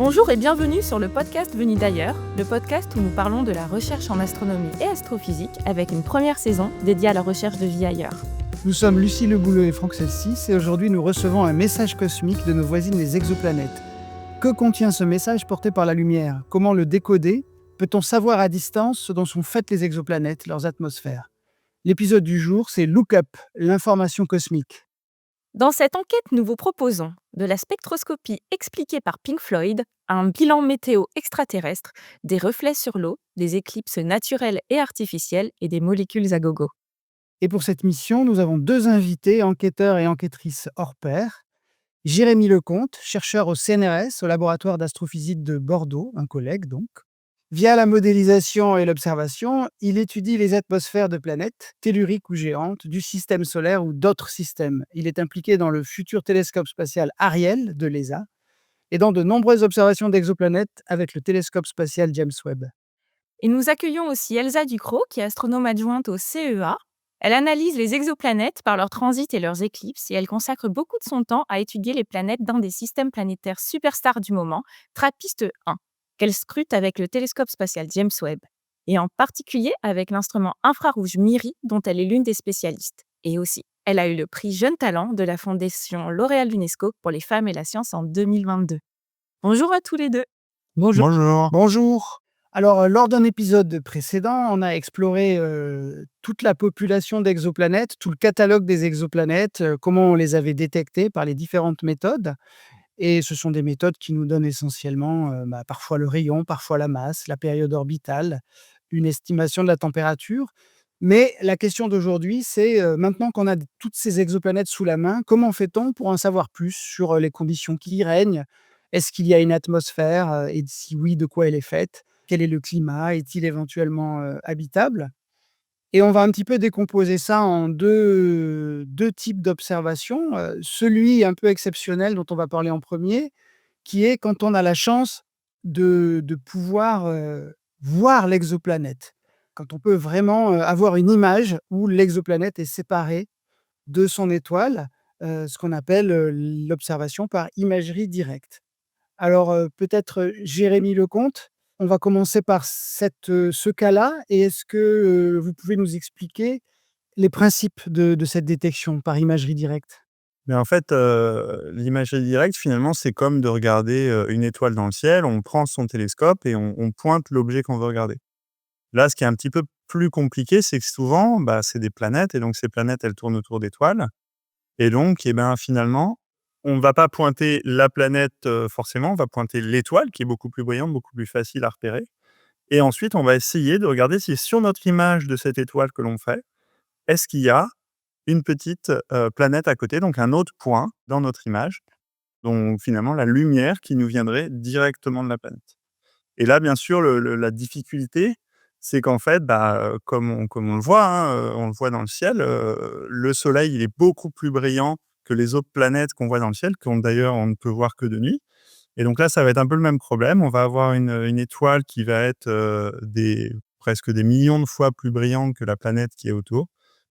Bonjour et bienvenue sur le podcast Venu d'ailleurs, le podcast où nous parlons de la recherche en astronomie et astrophysique avec une première saison dédiée à la recherche de vie ailleurs. Nous sommes Lucie Lebouleux et Franck Celsis et aujourd'hui nous recevons un message cosmique de nos voisines les exoplanètes. Que contient ce message porté par la lumière? Comment le décoder? Peut-on savoir à distance ce dont sont faites les exoplanètes, leurs atmosphères? L'épisode du jour, c'est Look Up, l'information cosmique. Dans cette enquête, nous vous proposons de la spectroscopie expliquée par Pink Floyd, un bilan météo extraterrestre, des reflets sur l'eau, des éclipses naturelles et artificielles et des molécules à gogo. Et pour cette mission, nous avons deux invités, enquêteurs et enquêtrices hors pair. Jérémy Lecomte, chercheur au CNRS, au laboratoire d'astrophysique de Bordeaux, un collègue donc. Via la modélisation et l'observation, il étudie les atmosphères de planètes, telluriques ou géantes, du système solaire ou d'autres systèmes. Il est impliqué dans le futur télescope spatial Ariel de l'ESA et dans de nombreuses observations d'exoplanètes avec le télescope spatial James Webb. Et nous accueillons aussi Elsa Ducrot, qui est astronome adjointe au CEA. Elle analyse les exoplanètes par leur transit et leurs éclipses et elle consacre beaucoup de son temps à étudier les planètes d'un des systèmes planétaires superstars du moment, TRAPPIST-1, qu'elle scrute avec le télescope spatial James Webb, et en particulier avec l'instrument infrarouge MIRI dont elle est l'une des spécialistes. Et aussi, elle a eu le prix Jeune Talent de la Fondation L'Oréal l'UNESCO pour les femmes et la science en 2022. Bonjour à tous les deux. Bonjour. Bonjour. Bonjour. Alors, lors d'un épisode précédent, on a exploré toute la population d'exoplanètes, tout le catalogue des exoplanètes, comment on les avait détectées par les différentes méthodes. Et ce sont des méthodes qui nous donnent essentiellement parfois le rayon, parfois la masse, la période orbitale, une estimation de la température. Mais la question d'aujourd'hui, c'est maintenant qu'on a toutes ces exoplanètes sous la main, comment fait-on pour en savoir plus sur les conditions qui y règnent? Est-ce qu'il y a une atmosphère et si oui, de quoi elle est faite? Quel est le climat? Est-il éventuellement habitable? Et on va un petit peu décomposer ça en deux types d'observations. Celui un peu exceptionnel dont on va parler en premier, qui est quand on a la chance de pouvoir voir l'exoplanète. Quand on peut vraiment avoir une image où l'exoplanète est séparée de son étoile, ce qu'on appelle l'observation par imagerie directe. Alors, peut-être, Jérémy Lecomte, on va commencer par ce cas-là et est-ce que, vous pouvez nous expliquer les principes de cette détection par imagerie directe? Mais en fait, l'imagerie directe, finalement, c'est comme de regarder, une étoile dans le ciel. On prend son télescope et on pointe l'objet qu'on veut regarder. Là, ce qui est un petit peu plus compliqué, c'est que souvent, c'est des planètes et donc ces planètes, elles tournent autour d'étoiles et donc finalement, on ne va pas pointer la planète, forcément, on va pointer l'étoile qui est beaucoup plus brillante, beaucoup plus facile à repérer et ensuite on va essayer de regarder si sur notre image de cette étoile que l'on fait, est-ce qu'il y a une petite, planète à côté, donc un autre point dans notre image, donc finalement la lumière qui nous viendrait directement de la planète. Et là, bien sûr, la difficulté, c'est qu'en fait, comme on le voit, hein, on le voit dans le ciel, le soleil, il est beaucoup plus brillant que les autres planètes qu'on voit dans le ciel, qu'on d'ailleurs, on ne peut voir que de nuit. Et donc là, ça va être un peu le même problème. On va avoir une étoile qui va être, presque des millions de fois plus brillante que la planète qui est autour.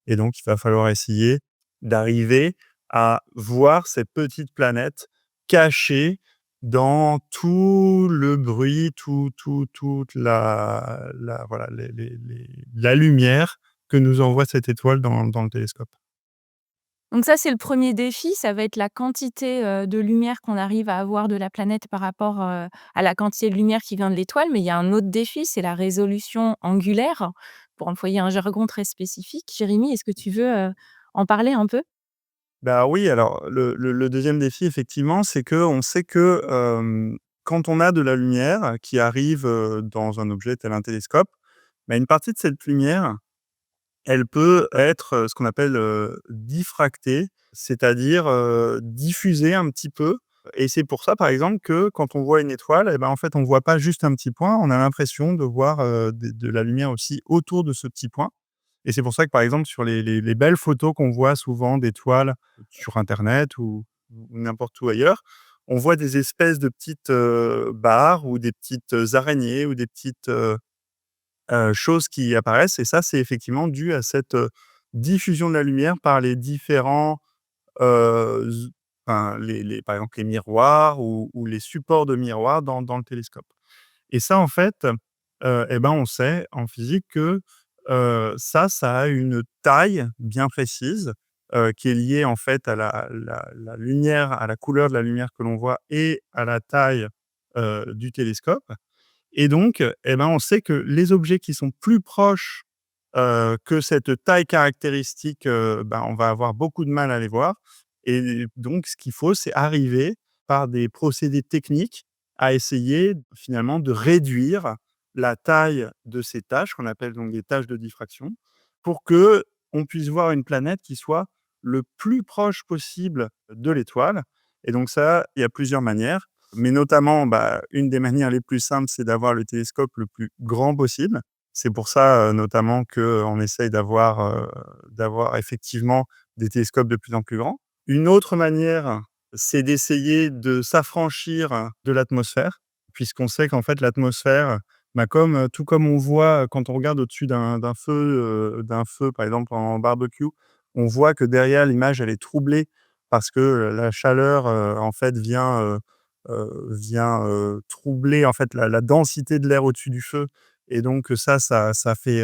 Et donc, il va falloir essayer d'arriver à voir cette petite planète cachée dans tout le bruit, toute voilà, la lumière que nous envoie cette étoile dans le télescope. Donc ça, c'est le premier défi, ça va être la quantité, de lumière qu'on arrive à avoir de la planète par rapport, à la quantité de lumière qui vient de l'étoile. Mais il y a un autre défi, c'est la résolution angulaire, pour employer un jargon très spécifique. Jérémy, est-ce que tu veux, en parler un peu? Bah, oui, alors le 2e défi effectivement, c'est qu'on sait que, quand on a de la lumière qui arrive, dans un objet tel un télescope, une partie de cette lumière, elle peut être, ce qu'on appelle, diffractée, c'est-à-dire, diffusée un petit peu et c'est pour ça, par exemple, que quand on voit une étoile en fait, on voit pas juste un petit point, on a l'impression de voir, de la lumière aussi autour de ce petit point et c'est pour ça que, par exemple, sur les belles photos qu'on voit souvent d'étoiles sur internet ou n'importe où ailleurs, on voit des espèces de petites, barres ou des petites, araignées ou des petites, choses qui apparaissent et ça, c'est effectivement dû à cette, diffusion de la lumière par les différents, z enfin par exemple les miroirs ou les supports de miroirs dans le télescope. Et ça en fait, et ben, on sait en physique que, ça a une taille bien précise, qui est liée en fait à la lumière, à la couleur de la lumière que l'on voit et à la taille, du télescope. Et donc, et ben, on sait que les objets qui sont plus proches, que cette taille caractéristique, ben, on va avoir beaucoup de mal à les voir. Et donc ce qu'il faut, c'est arriver par des procédés techniques à essayer finalement de réduire la taille de ces taches, qu'on appelle donc des taches de diffraction, pour que on puisse voir une planète qui soit le plus proche possible de l'étoile. Et donc ça, il y a plusieurs manières, mais notamment, bah, une des manières les plus simples, c'est d'avoir le télescope le plus grand possible. C'est pour ça, notamment qu'on essaye d'avoir effectivement des télescopes de plus en plus grands. Une autre manière, c'est d'essayer de s'affranchir de l'atmosphère, puisqu'on sait qu'en fait l'atmosphère, bah, tout comme on voit quand on regarde au-dessus d'un feu, par exemple en barbecue, on voit que derrière l'image, elle est troublée parce que, la chaleur, en fait vient troubler en fait la densité de l'air au-dessus du feu. Et donc ça fait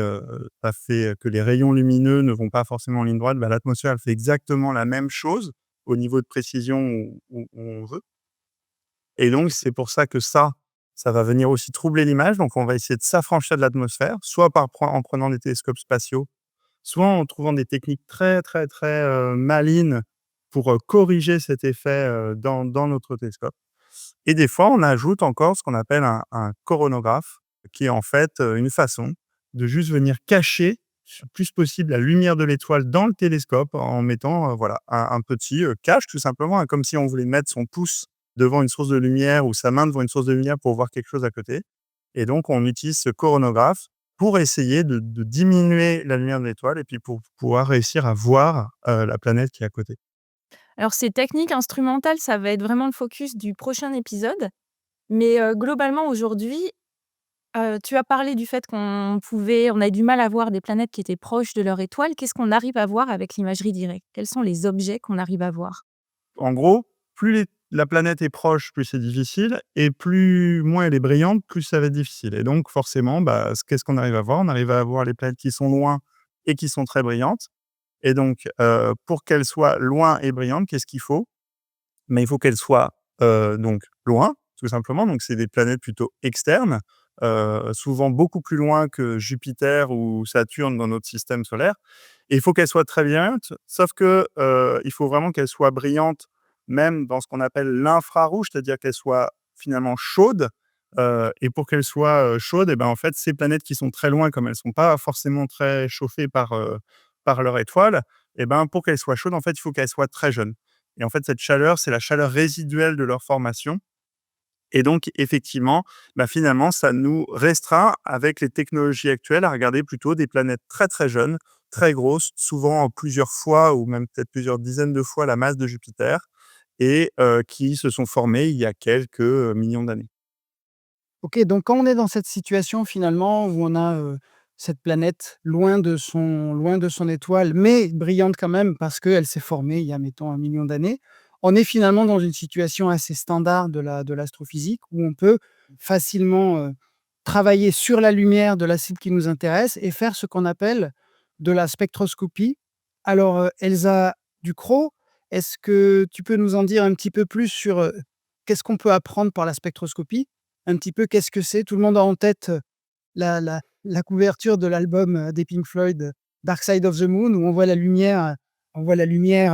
que les rayons lumineux ne vont pas forcément en ligne droite. Bah, l'atmosphère, elle fait exactement la même chose au niveau de précision où on veut. Et donc c'est pour ça que ça va venir aussi troubler l'image. Donc on va essayer de s'affranchir de l'atmosphère, soit en prenant des télescopes spatiaux, soit en trouvant des techniques très, très, très, malines pour, corriger cet effet, dans notre télescope. Et des fois, on ajoute encore ce qu'on appelle un coronographe, qui est en fait, une façon de juste venir cacher le plus possible la lumière de l'étoile dans le télescope en mettant, voilà, un petit, cache tout simplement, hein, comme si on voulait mettre son pouce devant une source de lumière ou sa main devant une source de lumière pour voir quelque chose à côté. Et donc on utilise ce coronographe pour essayer de diminuer la lumière de l'étoile et puis pour pouvoir réussir à voir, la planète qui est à côté. Alors ces techniques instrumentales, ça va être vraiment le focus du prochain épisode. Mais, globalement aujourd'hui, tu as parlé du fait on a du mal à voir des planètes qui étaient proches de leur étoile. Qu'est-ce qu'on arrive à voir avec l'imagerie directe? Quels sont les objets qu'on arrive à voir? En gros, la planète est proche, plus c'est difficile et plus moins elle est brillante, plus ça va être difficile. Et donc forcément, bah, qu'est-ce qu'on arrive à voir? On arrive à voir les planètes qui sont loin et qui sont très brillantes. Et donc, pour qu'elles soient loin et brillantes, qu'est-ce qu'il faut? Mais il faut qu'elles soient, donc loin, tout simplement. Donc c'est des planètes plutôt externes, souvent beaucoup plus loin que Jupiter ou Saturne dans notre système solaire. Et il faut qu'elles soient très brillantes, sauf que, il faut vraiment qu'elles soient brillantes, même dans ce qu'on appelle l'infrarouge, c'est-à-dire qu'elles soient finalement chaudes. Et pour qu'elles soient, chaudes, et ben, en fait, ces planètes qui sont très loin, comme elles sont pas forcément très chauffées par leur étoile, et ben, pour qu'elles soient chaudes, en fait, il faut qu'elles soient très jeunes. Et en fait, cette chaleur, c'est la chaleur résiduelle de leur formation. Et donc, effectivement, bah, finalement, ça nous restreint, avec les technologies actuelles, à regarder plutôt des planètes très, très jeunes, très grosses, souvent en plusieurs fois ou même peut-être plusieurs dizaines de fois la masse de Jupiter et qui se sont formées il y a quelques, millions d'années. OK, donc quand on est dans cette situation finalement où on a, cette planète loin de son étoile, mais brillante quand même parce qu'elle s'est formée il y a mettons 1 million d'années. On est finalement dans une situation assez standard de l'astrophysique où on peut facilement, travailler sur la lumière de la cible qui nous intéresse et faire ce qu'on appelle de la spectroscopie. Alors, Elsa Ducrot, est-ce que tu peux nous en dire un petit peu plus sur, qu'est-ce qu'on peut apprendre par la spectroscopie? Un petit peu, qu'est-ce que c'est? Tout le monde a en tête, la couverture de l'album, des Pink Floyd, Dark Side of the Moon, où on voit la lumière,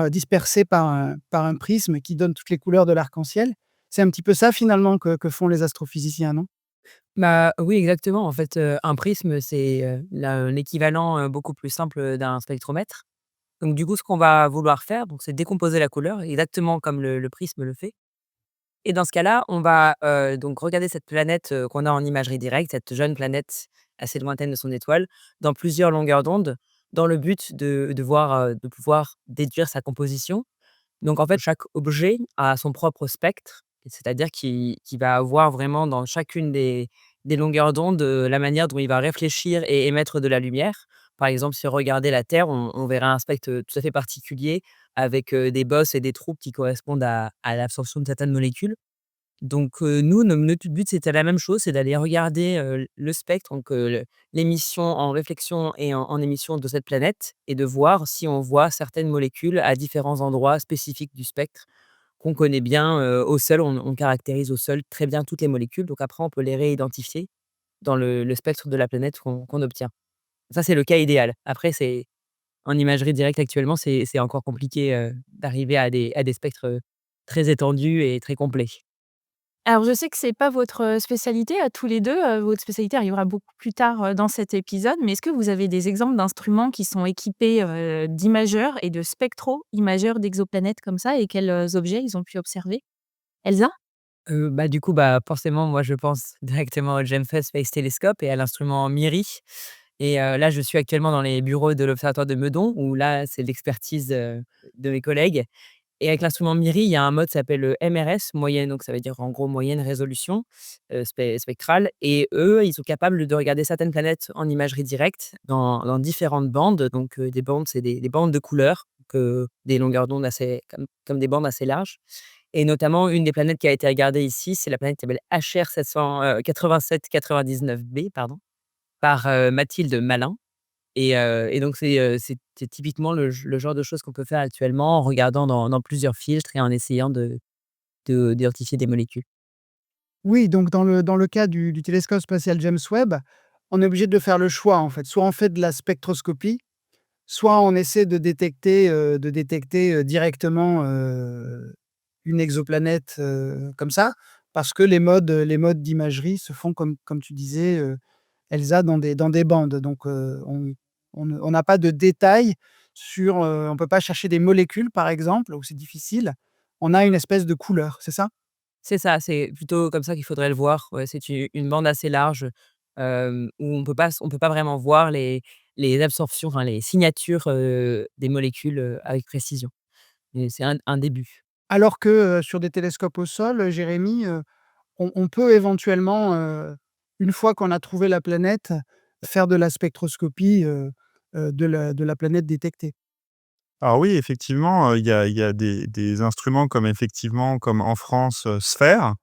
dispersée par un prisme qui donne toutes les couleurs de l'arc-en-ciel. C'est un petit peu ça finalement que font les astrophysiciens, non? Bah, oui, exactement. En fait, un prisme, c'est, l'équivalent, beaucoup plus simple, d'un spectromètre. Donc du coup, ce qu'on va vouloir faire, donc c'est décomposer la couleur exactement comme le prisme le fait. Et dans ce cas-là, on va, donc regarder cette planète, qu'on a en imagerie directe, cette jeune planète assez lointaine de son étoile, dans plusieurs longueurs d'onde, dans le but de pouvoir déduire sa composition. Donc en fait, chaque objet a son propre spectre, c'est-à-dire qu'il va avoir vraiment dans chacune des longueurs d'onde, la manière dont il va réfléchir et émettre de la lumière. Par exemple, si on regardait la Terre, on verrait un spectre, tout à fait particulier avec, des bosses et des trous qui correspondent à l'absorption de certaines molécules. Donc, nous, notre but, c'était la même chose, c'est d'aller regarder, le spectre, donc, l'émission en réflexion et en émission de cette planète et de voir si on voit certaines molécules à différents endroits spécifiques du spectre qu'on connaît bien, au sol. On caractérise au sol très bien toutes les molécules, donc après on peut les réidentifier dans le spectre de la planète qu'on obtient. Ça, c'est le cas idéal. Après, c'est en imagerie directe actuellement, c'est encore compliqué, d'arriver à des spectres, très étendus et très complets. Alors je sais que c'est pas votre, spécialité à tous les 2, votre spécialité arrivera beaucoup plus tard, dans cet épisode, mais est-ce que vous avez des exemples d'instruments qui sont équipés, d'imageurs et de spectro-imageurs d'exoplanètes comme ça et quels, objets ils ont pu observer? Elsa? Bah, du coup, bah, forcément, moi, je pense directement au James Webb Space Telescope et à l'instrument MIRI et là, je suis actuellement dans les bureaux de l'observatoire de Meudon où là, c'est l'expertise, de mes collègues et avec l'instrument MIRI, il y a un mode qui s'appelle, MRS, moyenne, donc ça veut dire en gros moyenne résolution, spectrale et eux, ils sont capables de regarder certaines planètes en imagerie directe dans différentes bandes, donc des bandes, c'est des bandes de couleurs, des longueurs d'onde assez comme des bandes assez larges et notamment une des planètes qui a été regardée ici, c'est la planète qui s'appelle HR 8799b, pardon, par, Mathilde Malin et donc c'est typiquement le genre de choses qu'on peut faire actuellement en regardant dans plusieurs filtres et en essayant d'identifier des molécules. Oui, donc dans le cas du télescope spatial James Webb, on est obligé de faire le choix, en fait. Soit on fait de la spectroscopie, soit on essaie de détecter directement, une exoplanète, comme ça, parce que les modes d'imagerie se font comme tu disais, Elsa, dans des bandes. Donc, on n'a pas de détails sur, on peut pas chercher des molécules, par exemple, où c'est difficile. On a une espèce de couleur, c'est ça? C'est ça, c'est plutôt comme ça qu'il faudrait le voir. Ouais, c'est une bande assez large, où on peut pas vraiment voir les absorptions, enfin les signatures, des molécules, avec précision et c'est un début. Alors que, sur des télescopes au sol, Jérémy, on peut éventuellement, une fois qu'on a trouvé la planète, faire de la spectroscopie, de la planète détectée. Alors oui, effectivement, il y a des instruments comme effectivement, comme en France, SPHERE,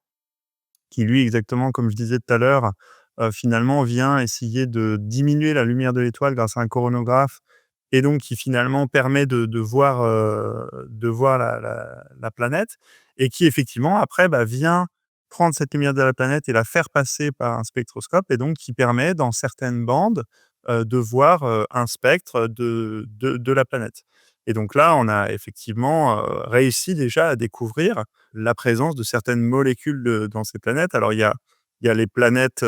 qui lui, exactement comme je disais tout à l'heure, finalement vient essayer de diminuer la lumière de l'étoile grâce à un coronographe et donc qui finalement permet de voir la planète et qui effectivement après, bah, vient prendre cette lumière de la planète et la faire passer par un spectroscope et donc qui permet dans certaines bandes, de voir, un spectre de la planète et donc là, on a effectivement, réussi déjà à découvrir la présence de certaines molécules, dans ces planètes. Alors il y a les planètes,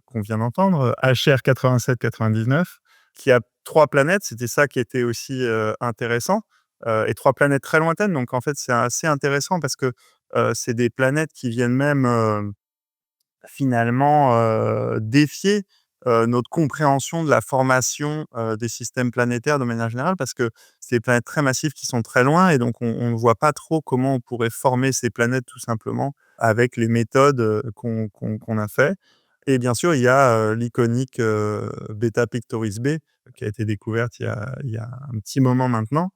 qu'on vient d'entendre, HR 8799, qui a 3 planètes. C'était ça qui était aussi, intéressant, et 3 planètes très lointaines. Donc en fait, c'est assez intéressant parce que, c'est des planètes qui viennent même, finalement, défier, notre compréhension de la formation, des systèmes planétaires de manière générale. Parce que c'est des planètes très massives qui sont très loin et donc on ne voit pas trop comment on pourrait former ces planètes tout simplement avec les méthodes, qu'on a fait et bien sûr, il y a, l'iconique, Beta Pictoris B, qui a été découverte il y a un petit moment maintenant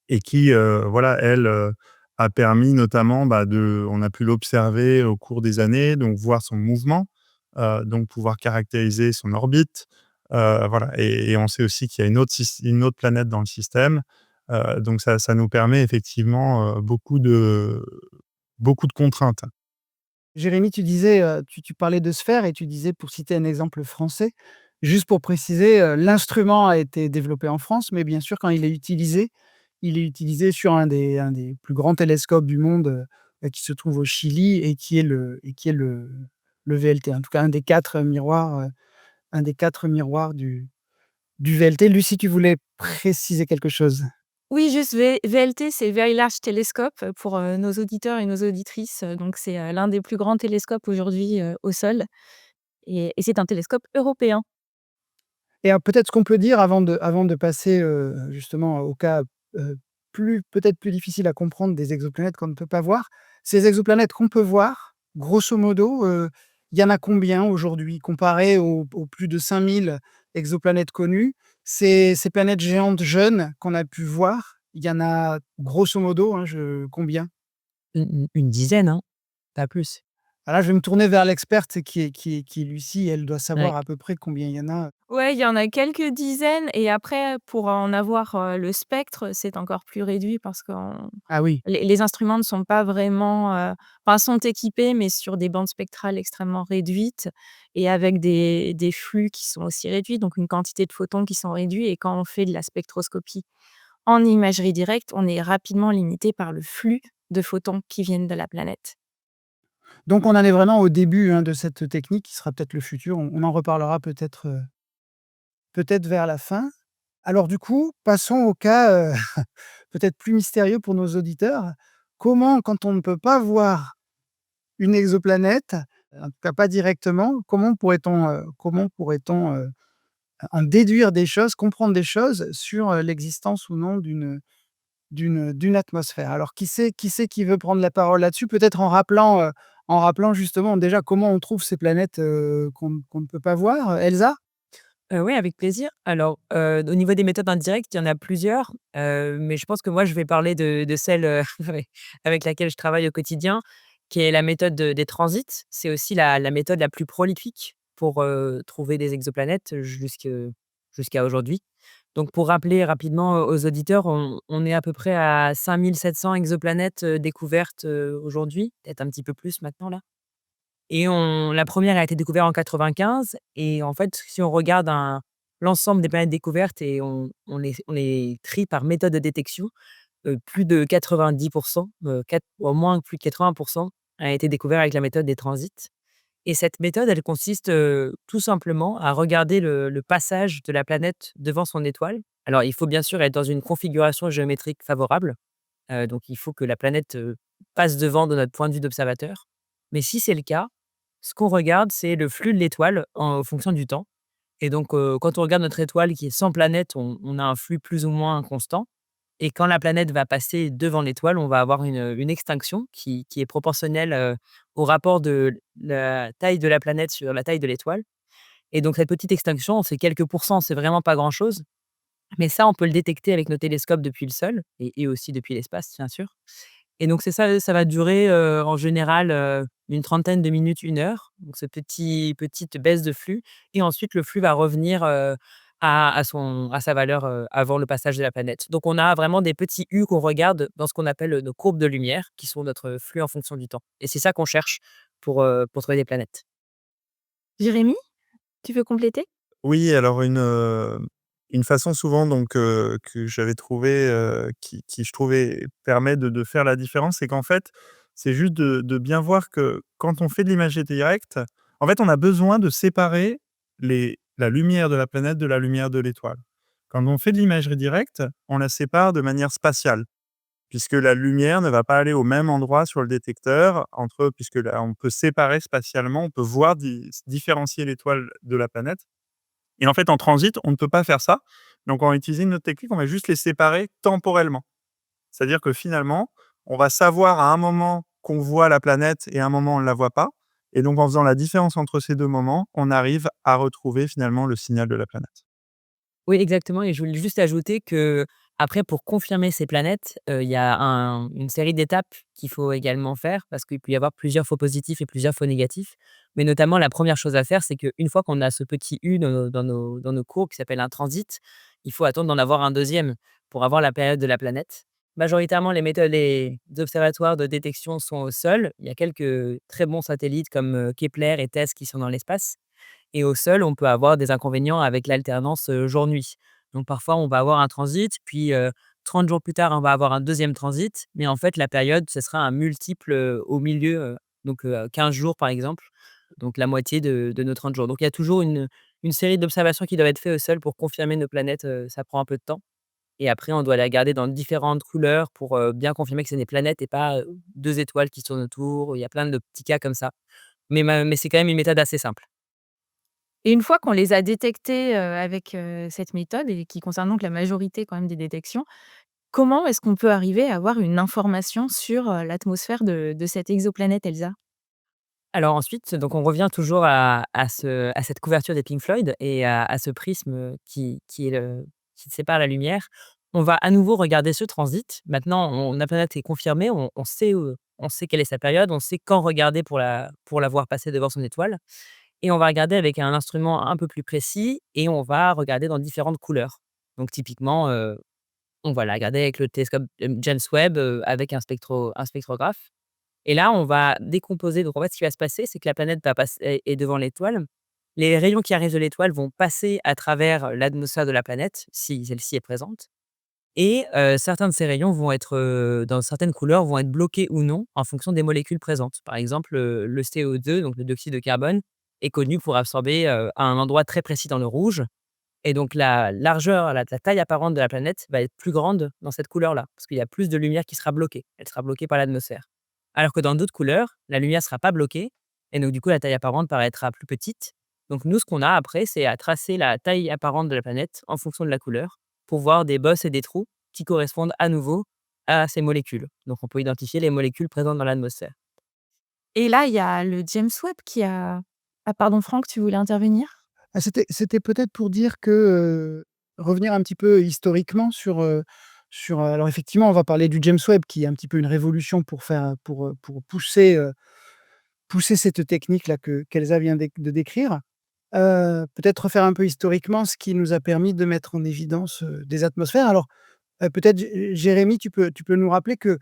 et qui, voilà, elle, a permis notamment, bah, on a pu l'observer au cours des années, donc voir son mouvement, donc pouvoir caractériser son orbite, voilà et on sait aussi qu'il y a une autre planète dans le système, donc ça nous permet effectivement, beaucoup de contraintes. Jérémy, tu disais, tu parlais de sphère et tu disais, pour citer un exemple français, juste pour préciser, l'instrument a été développé en France, mais bien sûr, quand il est utilisé sur un des plus grands télescopes du monde, qui se trouve au Chili et qui est le VLT. En tout cas, un des 4 miroirs du VLT. Lucie, tu voulais préciser quelque chose? Oui, juste VLT, c'est Very Large Telescope, pour, nos auditeurs et nos auditrices, donc c'est, l'un des plus grands télescopes aujourd'hui, au sol et c'est un télescope européen. Et peut-être ce qu'on peut dire avant de passer, justement au cas, heu, peut-être plus difficile à comprendre des exoplanètes qu'on ne peut pas voir. Ces exoplanètes qu'on peut voir, grosso modo, il y en a combien aujourd'hui? Comparé aux plus de 5 000 exoplanètes connues, ces planètes géantes jeunes qu'on a pu voir, Il y en a grosso modo, hein, combien? Une dizaine, hein, pas plus. Ah là, je vais me tourner vers l'experte qui Lucie, elle doit Ouais. savoir à peu près combien il y en a. Ouais, il y en a quelques dizaines et après pour en avoir, le spectre, c'est encore plus réduit parce que Ah oui. les instruments ne sont pas vraiment, enfin sont équipés mais sur des bandes spectrales extrêmement réduites et avec des flux qui sont aussi réduits, donc une quantité de photons qui sont réduits et quand on fait de la spectroscopie en imagerie directe, on est rapidement limité par le flux de photons qui viennent de la planète. Donc on en est vraiment au début, hein, de cette technique qui sera peut-être le futur. On en reparlera peut-être, peut-être vers la fin. Alors du coup, passons au cas, peut-être plus mystérieux pour nos auditeurs. Comment, quand on ne peut pas voir une exoplanète, en tout cas pas directement, comment pourrait-on en déduire des choses, comprendre des choses sur, l'existence ou non d'une atmosphère? Alors qui veut prendre la parole là-dessus? Peut-être en rappelant justement déjà comment on trouve ces planètes, qu'on ne peut pas voir, Elsa? Oui, avec plaisir. Alors, au niveau des méthodes indirectes, il y en a plusieurs, mais je pense que moi, je vais parler de celle, avec laquelle je travaille au quotidien, qui est la méthode des transits. C'est aussi la méthode la plus prolifique pour, trouver des exoplanètes jusqu'à aujourd'hui. Donc pour rappeler rapidement, aux auditeurs, on est à peu près à 5 700 exoplanètes, découvertes, aujourd'hui, peut-être un petit peu plus maintenant là. Et on la première a été découverte en 95 et en fait, si on regarde l'ensemble des planètes découvertes et on les trie par méthode de détection, plus de 90 au moins plus de 80 a été découvert avec la méthode des transits. Et cette méthode, elle consiste, tout simplement à regarder le passage de la planète devant son étoile. Alors il faut bien sûr être dans une configuration géométrique favorable, donc il faut que la planète, passe devant de notre point de vue d'observateur. Mais si c'est le cas, ce qu'on regarde, c'est le flux de l'étoile en fonction du temps. Et donc, quand on regarde notre étoile qui est sans planète, on a un flux plus ou moins constant. Et quand la planète va passer devant l'étoile, on va avoir une extinction qui est proportionnelle, au rapport de la taille de la planète sur la taille de l'étoile. Et donc cette petite extinction, c'est quelques pourcents, c'est vraiment pas grand-chose. Mais ça, on peut le détecter avec nos télescopes depuis le sol et aussi depuis l'espace, bien sûr. Et donc c'est ça, ça va durer, en général, une trentaine de minutes, 1 heure, donc ce petite baisse de flux et ensuite le flux va revenir, à sa valeur, avant le passage de la planète. Donc on a vraiment des petits U qu'on regarde dans ce qu'on appelle, nos courbes de lumière, qui sont notre flux en fonction du temps et c'est ça qu'on cherche pour trouver des planètes. Jérémy, tu veux compléter? Oui, alors une façon souvent donc que j'avais trouvé, qui je trouvais permet de faire la différence, c'est qu'en fait, c'est juste de bien voir que quand on fait de l'imagerie directe, en fait, on a besoin de séparer la lumière de la planète de la lumière de l'étoile. Quand on fait de l'imagerie directe, on la sépare de manière spatiale, puisque la lumière ne va pas aller au même endroit sur le détecteur puisque là, on peut séparer spatialement, on peut voir différencier l'étoile de la planète. Et en fait, en transit, on ne peut pas faire ça. Donc, on va utiliser une autre technique, on va juste les séparer temporellement. C'est-à-dire que finalement, on va savoir à un moment qu'on voit la planète et à un moment on ne la voit pas. Et donc, en faisant la différence entre ces 2 moments, on arrive à retrouver finalement le signal de la planète. Oui, exactement et je voulais juste ajouter que après, pour confirmer ces planètes, il y a une série d'étapes qu'il faut également faire parce qu'il peut y avoir plusieurs faux positifs et plusieurs faux négatifs. Mais notamment, la première chose à faire, c'est qu'une fois qu'on a ce petit U dans nos courbes qui s'appelle un transit, il faut attendre d'en avoir un deuxième pour avoir la période de la planète. Majoritairement, les observatoires de détection sont au sol. Il y a quelques très bons satellites comme, Kepler et TESS qui sont dans l'espace. Et au sol, on peut avoir des inconvénients avec l'alternance, jour-nuit. Donc parfois, on va avoir un transit, puis, 30 jours plus tard, on va avoir un deuxième transit, mais en fait, la période, ce sera un multiple, au milieu, donc 15 jours, par exemple, donc la moitié de nos 30 jours. Donc il y a toujours une série d'observations qui doivent être faites au sol pour confirmer nos planètes, ça prend un peu de temps et après on doit la garder dans différentes couleurs pour, bien confirmer que c'est des planètes et pas, 2 étoiles qui tournent autour. Il y a plein de petits cas comme ça. Mais c'est quand même une méthode assez simple. Et une fois qu'on les a détectés, avec, cette méthode et qui concerne donc la majorité quand même des détections, comment est-ce qu'on peut arriver à avoir une information sur, l'atmosphère de cette exoplanète ELSA? Alors ensuite, donc on revient toujours à cette couverture des Pink Floyd et à ce prisme, qui sépare la lumière. on va à nouveau regarder ce transit. Maintenant, la planète est confirmée, on sait quelle est sa période, on sait quand regarder pour la voir passer devant son étoile et on va regarder avec un instrument un peu plus précis et on va regarder dans différentes couleurs. Donc typiquement, on va la regarder avec le télescope, James Webb, avec un spectrographe et là, on va décomposer. Donc en fait, ce qui va se passer, c'est que la planète va passer est devant l'étoile. Les rayons qui arrivent de l'étoile vont passer à travers l'atmosphère de la planète, si celle-ci est présente et certains de ces rayons vont être, dans certaines couleurs, vont être bloqués ou non en fonction des molécules présentes. Par exemple, le CO2, donc le dioxyde de carbone, est connu pour absorber, à un endroit très précis dans le rouge et donc la largeur, la taille apparente de la planète va être plus grande dans cette couleur-là, parce qu'il y a plus de lumière qui sera bloquée. Elle sera bloquée par l'atmosphère. Alors que dans d'autres couleurs, la lumière ne sera pas bloquée et donc du coup la taille apparente paraîtra plus petite. Donc nous, ce qu'on a après, c'est à tracer la taille apparente de la planète en fonction de la couleur pour voir des bosses et des trous qui correspondent à nouveau à ces molécules. Donc on peut identifier les molécules présentes dans l'atmosphère. Et là, il y a le James Webb qui a ah pardon Franck, tu voulais intervenir? Ah, c'était peut-être pour dire que, revenir un petit peu historiquement alors effectivement, on va parler du James Webb qui est un petit peu une révolution pour pousser cette technique-là qu'Elsa vient de décrire. Peut-être refaire un peu historiquement ce qui nous a permis de mettre en évidence, des atmosphères. Alors, peut-être Jérémy, tu peux nous rappeler que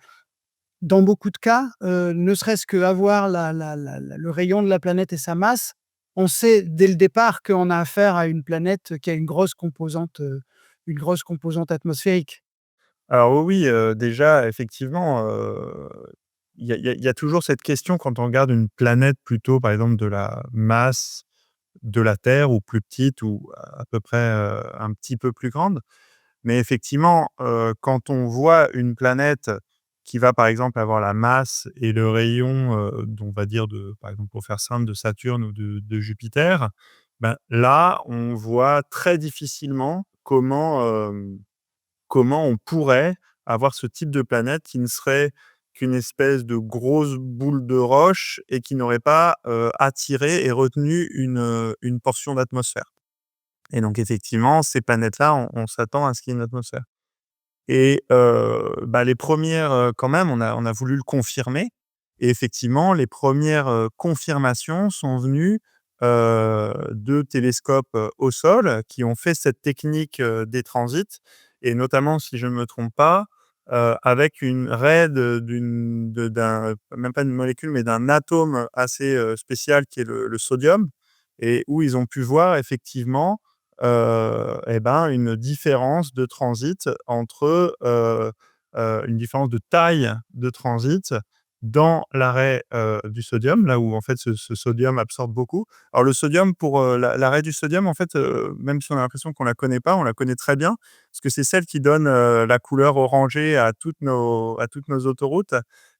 dans beaucoup de cas, ne serait-ce qu'avoir le rayon de la planète et sa masse, on sait dès le départ qu'on a affaire à une planète qui a une grosse composante atmosphérique. Alors oui, déjà effectivement, il y a toujours cette question quand on regarde une planète plutôt par exemple de la masse de la Terre ou plus petite ou à peu près, un petit peu plus grande. Mais effectivement, quand on voit une planète qui va, par exemple, avoir la masse et le rayon, on va dire par exemple, pour faire simple, de Saturne ou de Jupiter, ben, là, on voit très difficilement comment on pourrait avoir ce type de planète qui ne serait qu'une espèce de grosse boule de roche et qui n'aurait pas, attiré et retenu une portion d'atmosphère. Et donc effectivement, ces planètes-là, on s'attend à ce qu'il y ait une atmosphère. Et bah, les premières, quand même, on a voulu le confirmer et effectivement, les premières res confirmations sont venues, de télescopes, au sol qui ont fait cette technique, des transits et notamment, si je ne me trompe pas, avec une raie d'un même pas d'une molécule, mais d'un atome assez, spécial qui est le sodium et où ils ont pu voir effectivement, et ben, une différence de transit entre, une différence de taille de transit dans l'arrêt, du sodium, là où en fait ce sodium absorbe beaucoup. Alors le sodium pour, l'arrêt du sodium en fait, même si on a l'impression qu'on la connaît pas, on la connaît très bien parce que c'est celle qui donne, la couleur orangée à toutes nos autoroutes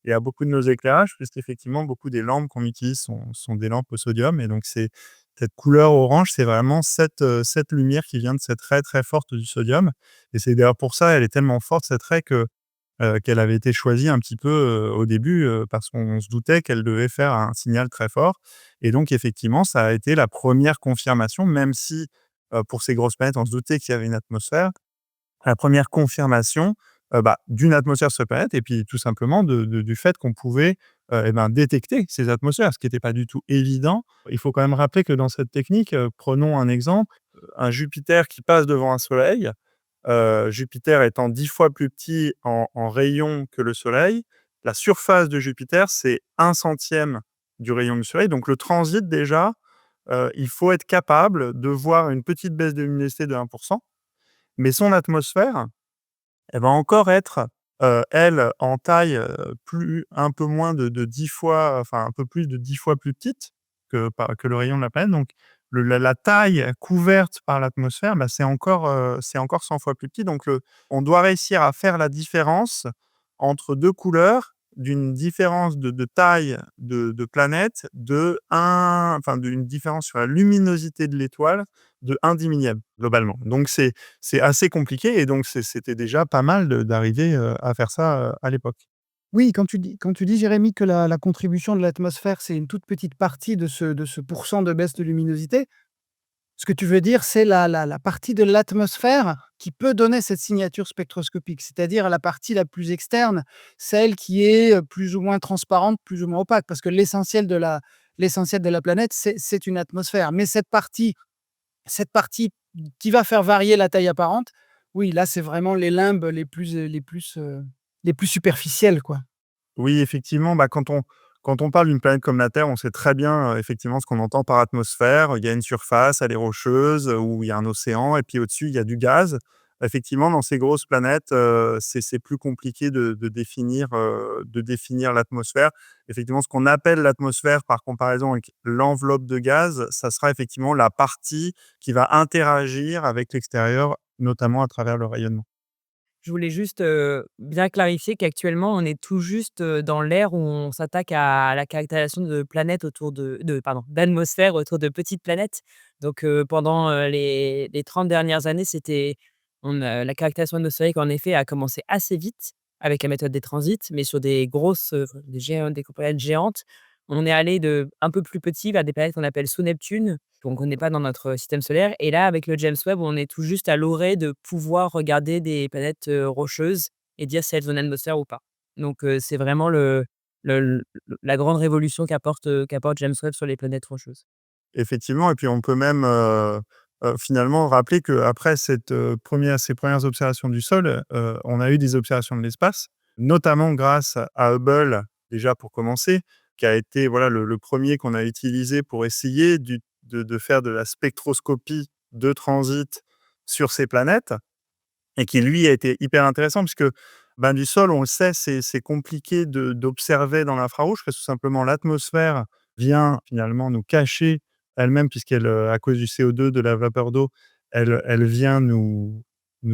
et à beaucoup de nos éclairages puisqu'effectivement beaucoup des lampes qu'on utilise sont des lampes au sodium et donc c'est cette couleur orange, c'est vraiment cette lumière qui vient de cette raie très forte du sodium et c'est d'ailleurs pour ça, elle est tellement forte cette raie qu'elle avait été choisie un petit peu, au début, parce qu'on se doutait qu'elle devait faire un signal très fort et donc effectivement, ça a été la première confirmation, même si, pour ces grosses planètes, on se doutait qu'il y avait une atmosphère. La première confirmation, bah, d'une atmosphère sur cette planète et puis tout simplement du fait qu'on pouvait, et ben, détecter ces atmosphères, ce qui était pas du tout évident. Il faut quand même rappeler que dans cette technique, prenons un exemple, un Jupiter qui passe devant un Soleil, Jupiter étant 10 fois plus petit en rayon que le Soleil, la surface de Jupiter, c'est 1/100 du rayon du Soleil. Donc le transit déjà, il faut être capable de voir une petite baisse de luminosité de 1 mais son atmosphère, elle va encore être, elle, en taille, un peu moins de 10 fois, enfin un peu plus de 10 fois plus petite que le rayon de la planète. Donc la taille couverte par l'atmosphère, bah, c'est encore 100 fois plus petit. Donc on doit réussir à faire la différence entre 2 couleurs d'une différence de taille de planète d'une différence sur la luminosité de l'étoile de 1/100000 globalement. Donc c'est assez compliqué et donc c'était déjà pas mal d'arriver, à faire ça, à l'époque. Oui, quand tu dis Jérémy que la contribution de l'atmosphère, c'est une toute petite partie de ce pourcent de baisse de luminosité, Ce que tu veux dire, c'est la partie de l'atmosphère qui peut donner cette signature spectroscopique, c'est-à-dire la partie la plus externe, celle qui est, plus ou moins transparente, plus ou moins opaque, parce que l'essentiel de la planète, c'est une atmosphère. Mais cette partie qui va faire varier la taille apparente, oui, là, c'est vraiment les limbes les plus superficielles, quoi. Oui, effectivement, bah, quand on parle d'une planète comme la Terre, on sait très bien, effectivement, ce qu'on entend par atmosphère. Il y a une surface, elle est rocheuse, où il y a un océan et puis au-dessus, il y a du gaz. Effectivement, dans ces grosses planètes, c'est plus compliqué de définir l'atmosphère. Effectivement, ce qu'on appelle l'atmosphère par comparaison avec l'enveloppe de gaz, ça sera effectivement la partie qui va interagir avec l'extérieur, notamment à travers le rayonnement. Je voulais juste, bien clarifier qu'actuellement, on est tout juste, dans l'ère où on s'attaque à la caractérisation de planètes autour d'atmosphères autour de petites planètes. Donc, pendant, les 30 dernières années, la caractérisation atmosphérique, en effet, a commencé assez vite avec la méthode des transits, mais sur des grosses, des planètes géantes, on est allé de un peu plus petit vers des planètes qu'on appelle sous Neptune, donc on n'est pas dans notre système solaire. Et là, avec le James Webb, on est tout juste à l'orée de pouvoir regarder des planètes, rocheuses et dire si elles ont une atmosphère ou pas. Donc, c'est vraiment le la grande révolution qu'apporte James Webb sur les planètes rocheuses. Effectivement et puis on peut même, finalement rappeler qu'après ces premières observations du sol, on a eu des observations de l'espace, notamment grâce à Hubble, déjà pour commencer, qui a été voilà le 1er qu'on a utilisé pour essayer de faire de la spectroscopie de transit sur ces planètes et qui lui a été hyper intéressant puisque, ben, du sol, on le sait, c'est compliqué d'observer dans l'infrarouge parce que tout simplement l'atmosphère vient finalement nous cacher elle-même puisqu'elle, à cause du CO2, de la vapeur d'eau, elle vient nous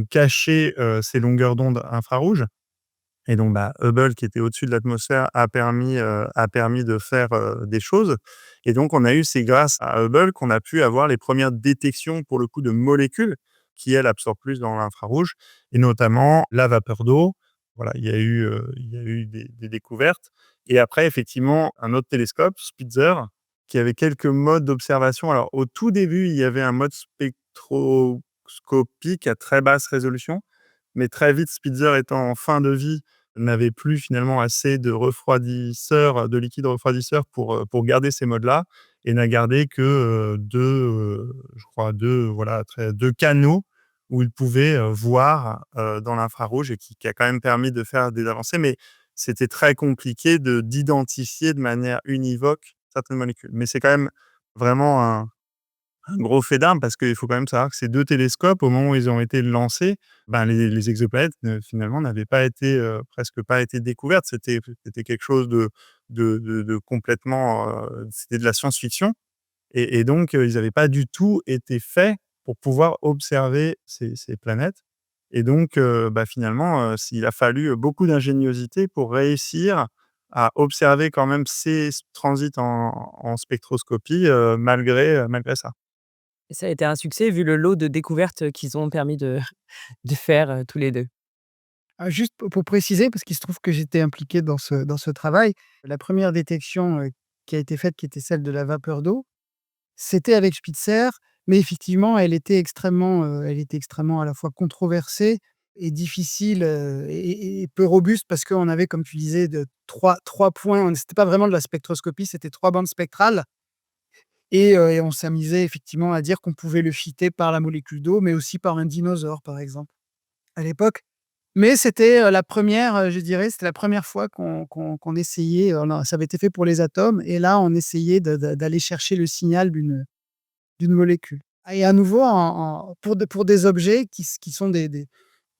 cacher, ces longueurs d'onde infrarouges et donc bah, Hubble qui était au-dessus de l'atmosphère a permis de faire, des choses et donc c'est grâce à Hubble qu'on a pu avoir les premières détections pour le coup de molécules qui, elles, absorbent plus dans l'infrarouge et notamment la vapeur d'eau. Voilà, il y a eu des découvertes et après effectivement un autre télescope, Spitzer, qui avait quelques modes d'observation. Alors au tout début, il y avait un mode spectroscopique à très basse résolution, mais très vite, Spitzer étant en fin de vie, n'avait plus finalement assez de refroidisseurs, de liquide refroidisseur pour garder ces modes-là et n'a gardé que, 2, je crois 2 voilà, 2 canaux où il pouvait, voir, dans l'infrarouge et qui a quand même permis de faire des avancées. Mais c'était très compliqué d'identifier de manière univoque certaines molécules. Mais c'est quand même vraiment un gros fait d'armes parce qu'il faut quand même savoir que ces 2 télescopes, au moment où ils ont été lancés, ben, les exoplanètes, finalement n'avaient pas été, presque pas été découvertes. C'était quelque chose de complètement, c'était de la science-fiction et donc ils n'avaient pas du tout été faits pour pouvoir observer ces planètes et donc bah, finalement, il a fallu, beaucoup d'ingéniosité pour réussir à observer quand même ces transits en spectroscopie, malgré ça. Et ça a été un succès vu le lot de découvertes, qu'ils ont permis de de faire, tous les 2. Juste pour préciser, parce qu'il se trouve que j'étais impliqué dans ce travail, la première détection, qui a été faite, qui était celle de la vapeur d'eau, c'était avec Spitzer, mais effectivement, elle était extrêmement à la fois controversée et difficile, et peu robuste parce qu'on avait, comme tu disais, de trois points. C'était pas vraiment de la spectroscopie, c'était 3 bandes spectrales et on s'amusait effectivement à dire qu'on pouvait le fitter par la molécule d'eau, mais aussi par un dinosaure, par exemple, à l'époque. Mais c'était, la première, je dirais, c'était la première fois qu'on essayait, non, ça avait été fait pour les atomes et là, on essayait d'aller chercher le signal d'une molécule. Et à nouveau pour des objets qui sont des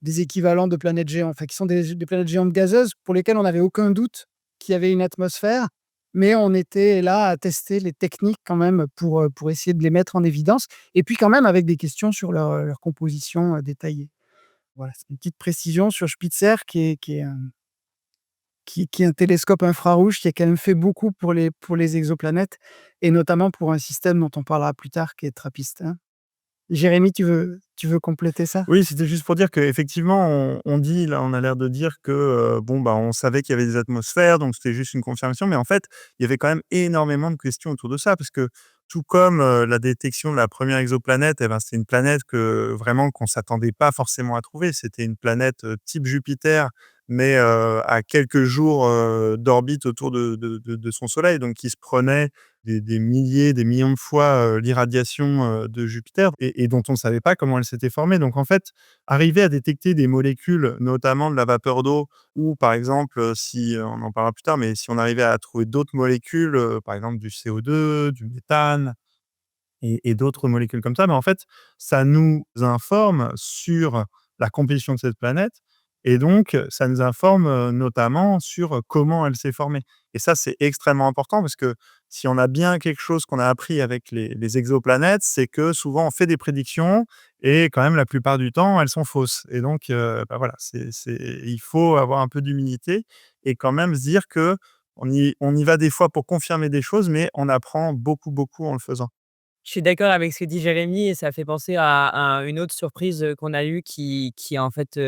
équivalents de planètes géantes, enfin qui sont des planètes géantes gazeuses pour lesquelles on n'avait aucun doute qu'il y avait une atmosphère, mais on était là à tester les techniques quand même pour essayer de les mettre en évidence et puis quand même avec des questions sur leur composition, détaillée. Voilà, c'est une petite précision sur Spitzer qui est un télescope infrarouge qui a quand même fait beaucoup pour les exoplanètes et notamment pour un système dont on parlera plus tard qui est TRAPPIST-1. Jérémy, tu veux compléter ça? Oui, c'était juste pour dire qu'effectivement, on dit là, on a l'air de dire que, bon, bah, on savait qu'il y avait des atmosphères, donc c'était juste une confirmation. Mais en fait, il y avait quand même énormément de questions autour de ça parce que Tout comme, la détection de la première exoplanète, eh ben, c'est une planète que vraiment qu'on s'attendait pas forcément à trouver. C'était une planète, type Jupiter, mais, à quelques jours, d'orbite autour de son soleil, donc qui se prenait des milliers, des millions de fois, l'irradiation, de Jupiter et dont on ne savait pas comment elle s'était formée. Donc en fait, arriver à détecter des molécules, notamment de la vapeur d'eau ou par exemple, si, on en parlera plus tard, mais si on arrivait à trouver d'autres molécules, par exemple du CO2, du méthane et d'autres molécules comme ça, mais en fait, ça nous informe sur la composition de cette planète et donc ça nous informe, notamment sur comment elle s'est formée et ça, c'est extrêmement important parce que si on a bien quelque chose qu'on a appris avec les exoplanètes, c'est que souvent on fait des prédictions et quand même la plupart du temps, elles sont fausses et donc bah, voilà, il faut avoir un peu d'humilité et quand même se dire qu'on y va des fois pour confirmer des choses, mais on apprend beaucoup, beaucoup en le faisant. Je suis d'accord avec ce que dit Jérémy et ça fait penser à une autre surprise, qu'on a eue qui est en fait,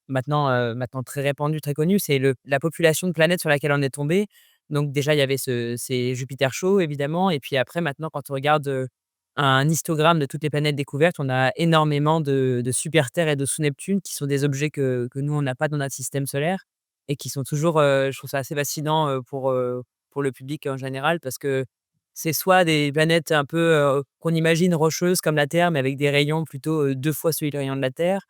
maintenant très répandue, très connue. C'est le la population de planètes sur laquelle on est tombé. Donc déjà, il y avait c'est Jupiter chaud évidemment et puis après maintenant quand on regarde, un histogramme de toutes les planètes découvertes, on a énormément de super Terre et de sous-Neptune qui sont des objets que nous on n'a pas dans notre système solaire et qui sont toujours, je trouve ça assez fascinant, pour le public en général parce que c'est soit des planètes un peu, qu'on imagine rocheuses comme la Terre, mais avec des rayons plutôt, 2 fois celui des rayons de la Terre,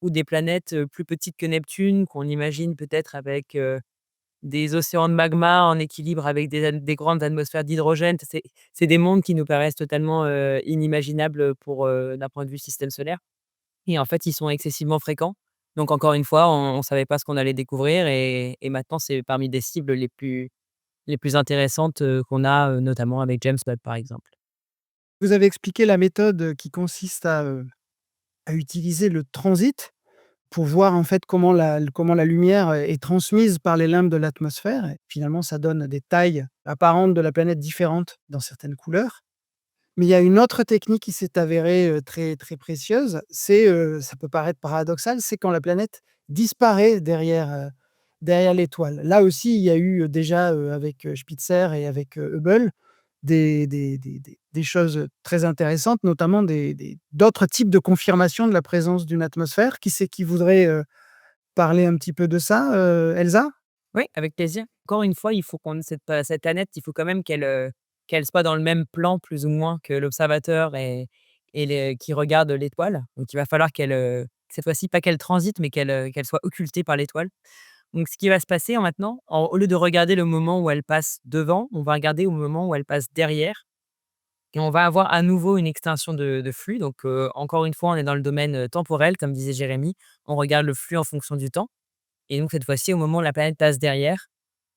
ou des planètes, plus petites que Neptune, qu'on imagine peut-être avec, des océans de magma en équilibre avec des grandes atmosphères d'hydrogène. C'est des mondes qui nous paraissent totalement, inimaginables, d'un point de vue système solaire et en fait, ils sont excessivement fréquents. Donc encore une fois, on savait pas ce qu'on allait découvrir et maintenant c'est parmi des cibles les plus intéressantes, qu'on a, notamment avec James Webb, par exemple. Vous avez expliqué la méthode, qui consiste à utiliser le transit pour voir en fait comment la lumière est transmise par les limbes de l'atmosphère et finalement ça donne des tailles apparentes de la planète différentes dans certaines couleurs. Mais il y a une autre technique qui s'est avérée, très, très précieuse, c'est, ça peut paraître paradoxal, c'est quand la planète disparaît derrière l'étoile. Là aussi, il y a eu, déjà, avec, Spitzer et avec, Hubble, des choses, très intéressantes, notamment d'autres types de confirmation de la présence d'une atmosphère. Qui c'est qui voudrait, parler un petit peu de ça, Elsa? Oui, avec plaisir. Encore une fois, il faut qu'on cette planète, il faut quand même qu'elle soit dans le même plan plus ou moins que l'observateur et les qui regarde l'étoile. Donc il va falloir cette fois-ci, pas qu'elle transite, mais qu'elle soit occultée par l'étoile. Donc ce qui va se passer maintenant, au lieu de regarder le moment où elle passe devant, on va regarder au moment où elle passe derrière et on va avoir à nouveau une extinction de flux. Donc encore une fois, on est dans le domaine, temporel, comme disait Jérémy. On regarde le flux en fonction du temps et donc cette fois-ci, au moment où la planète passe derrière,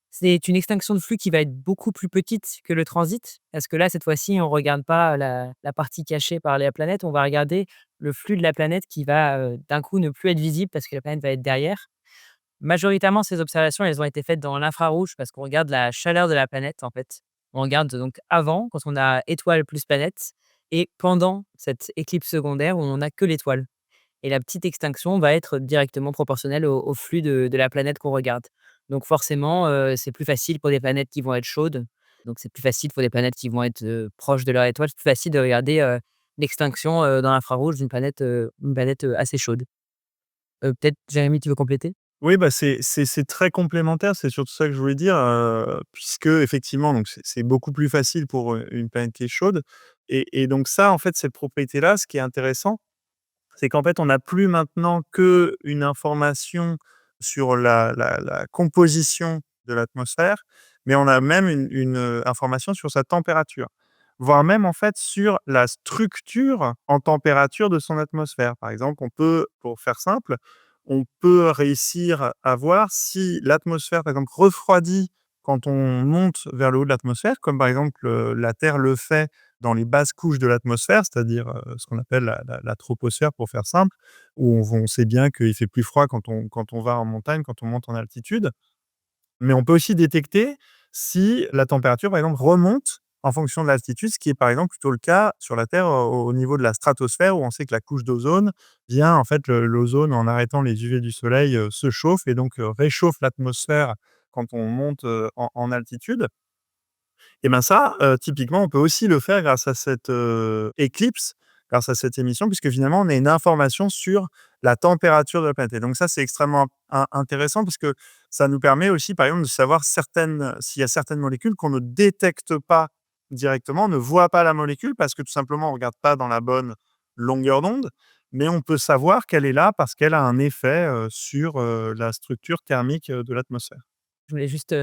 c'est une extinction de flux qui va être beaucoup plus petite que le transit. Parce que là, cette fois-ci, on ne regarde pas la partie cachée par la planète, on va regarder le flux de la planète qui va, d'un coup ne plus être visible parce que la planète va être derrière. Majoritairement, ces observations, elles ont été faites dans l'infrarouge parce qu'on regarde la chaleur de la planète, en fait. On regarde donc avant, quand on a étoile plus planète et pendant cette éclipse secondaire où on n'a que l'étoile. Et la petite extinction va être directement proportionnelle au flux de la planète qu'on regarde. Donc forcément, c'est plus facile pour des planètes qui vont être chaudes. Donc c'est plus facile pour des planètes qui vont être, proches de leur étoile. C'est plus facile de regarder, l'extinction, dans l'infrarouge d'une planète, assez chaude. Peut-être Jérémy, tu veux compléter? Oui, bah, c'est très complémentaire, c'est surtout ça que je voulais dire, puisque effectivement, donc c'est beaucoup plus facile pour, une planète qui est chaude et donc ça, en fait, cette propriété-là, ce qui est intéressant, c'est qu'en fait, on n'a plus maintenant qu'une information sur la composition de l'atmosphère, mais on a même une information sur sa température, voire même, en fait, sur la structure en température de son atmosphère. Par exemple, pour faire simple, on peut réussir à voir si l'atmosphère, par exemple, refroidit quand on monte vers le haut de l'atmosphère, comme par exemple, la Terre le fait dans les basses couches de l'atmosphère, c'est-à-dire, ce qu'on appelle la troposphère pour faire simple, où on sait bien qu'il fait plus froid quand on va en montagne, quand on monte en altitude. Mais on peut aussi détecter si la température, par exemple, remonte en fonction de l'altitude, ce qui est, par exemple, plutôt le cas sur la Terre, au niveau de la stratosphère, où on sait que la couche d'ozone vient en fait, l'ozone, en arrêtant les UV du soleil, se chauffe et donc, réchauffe l'atmosphère quand on monte, en altitude. Et ben ça, typiquement, on peut aussi le faire grâce à cette, éclipse, grâce à cette émission, puisque finalement, on a une information sur la température de la planète et donc ça, c'est extrêmement intéressant parce que ça nous permet aussi, par exemple, de savoir s'il y a certaines molécules qu'on ne détecte pas directement, on ne voit pas la molécule parce que tout simplement, on regarde pas dans la bonne longueur d'onde, mais on peut savoir qu'elle est là parce qu'elle a un effet, sur, la structure thermique, de l'atmosphère. Je voulais juste,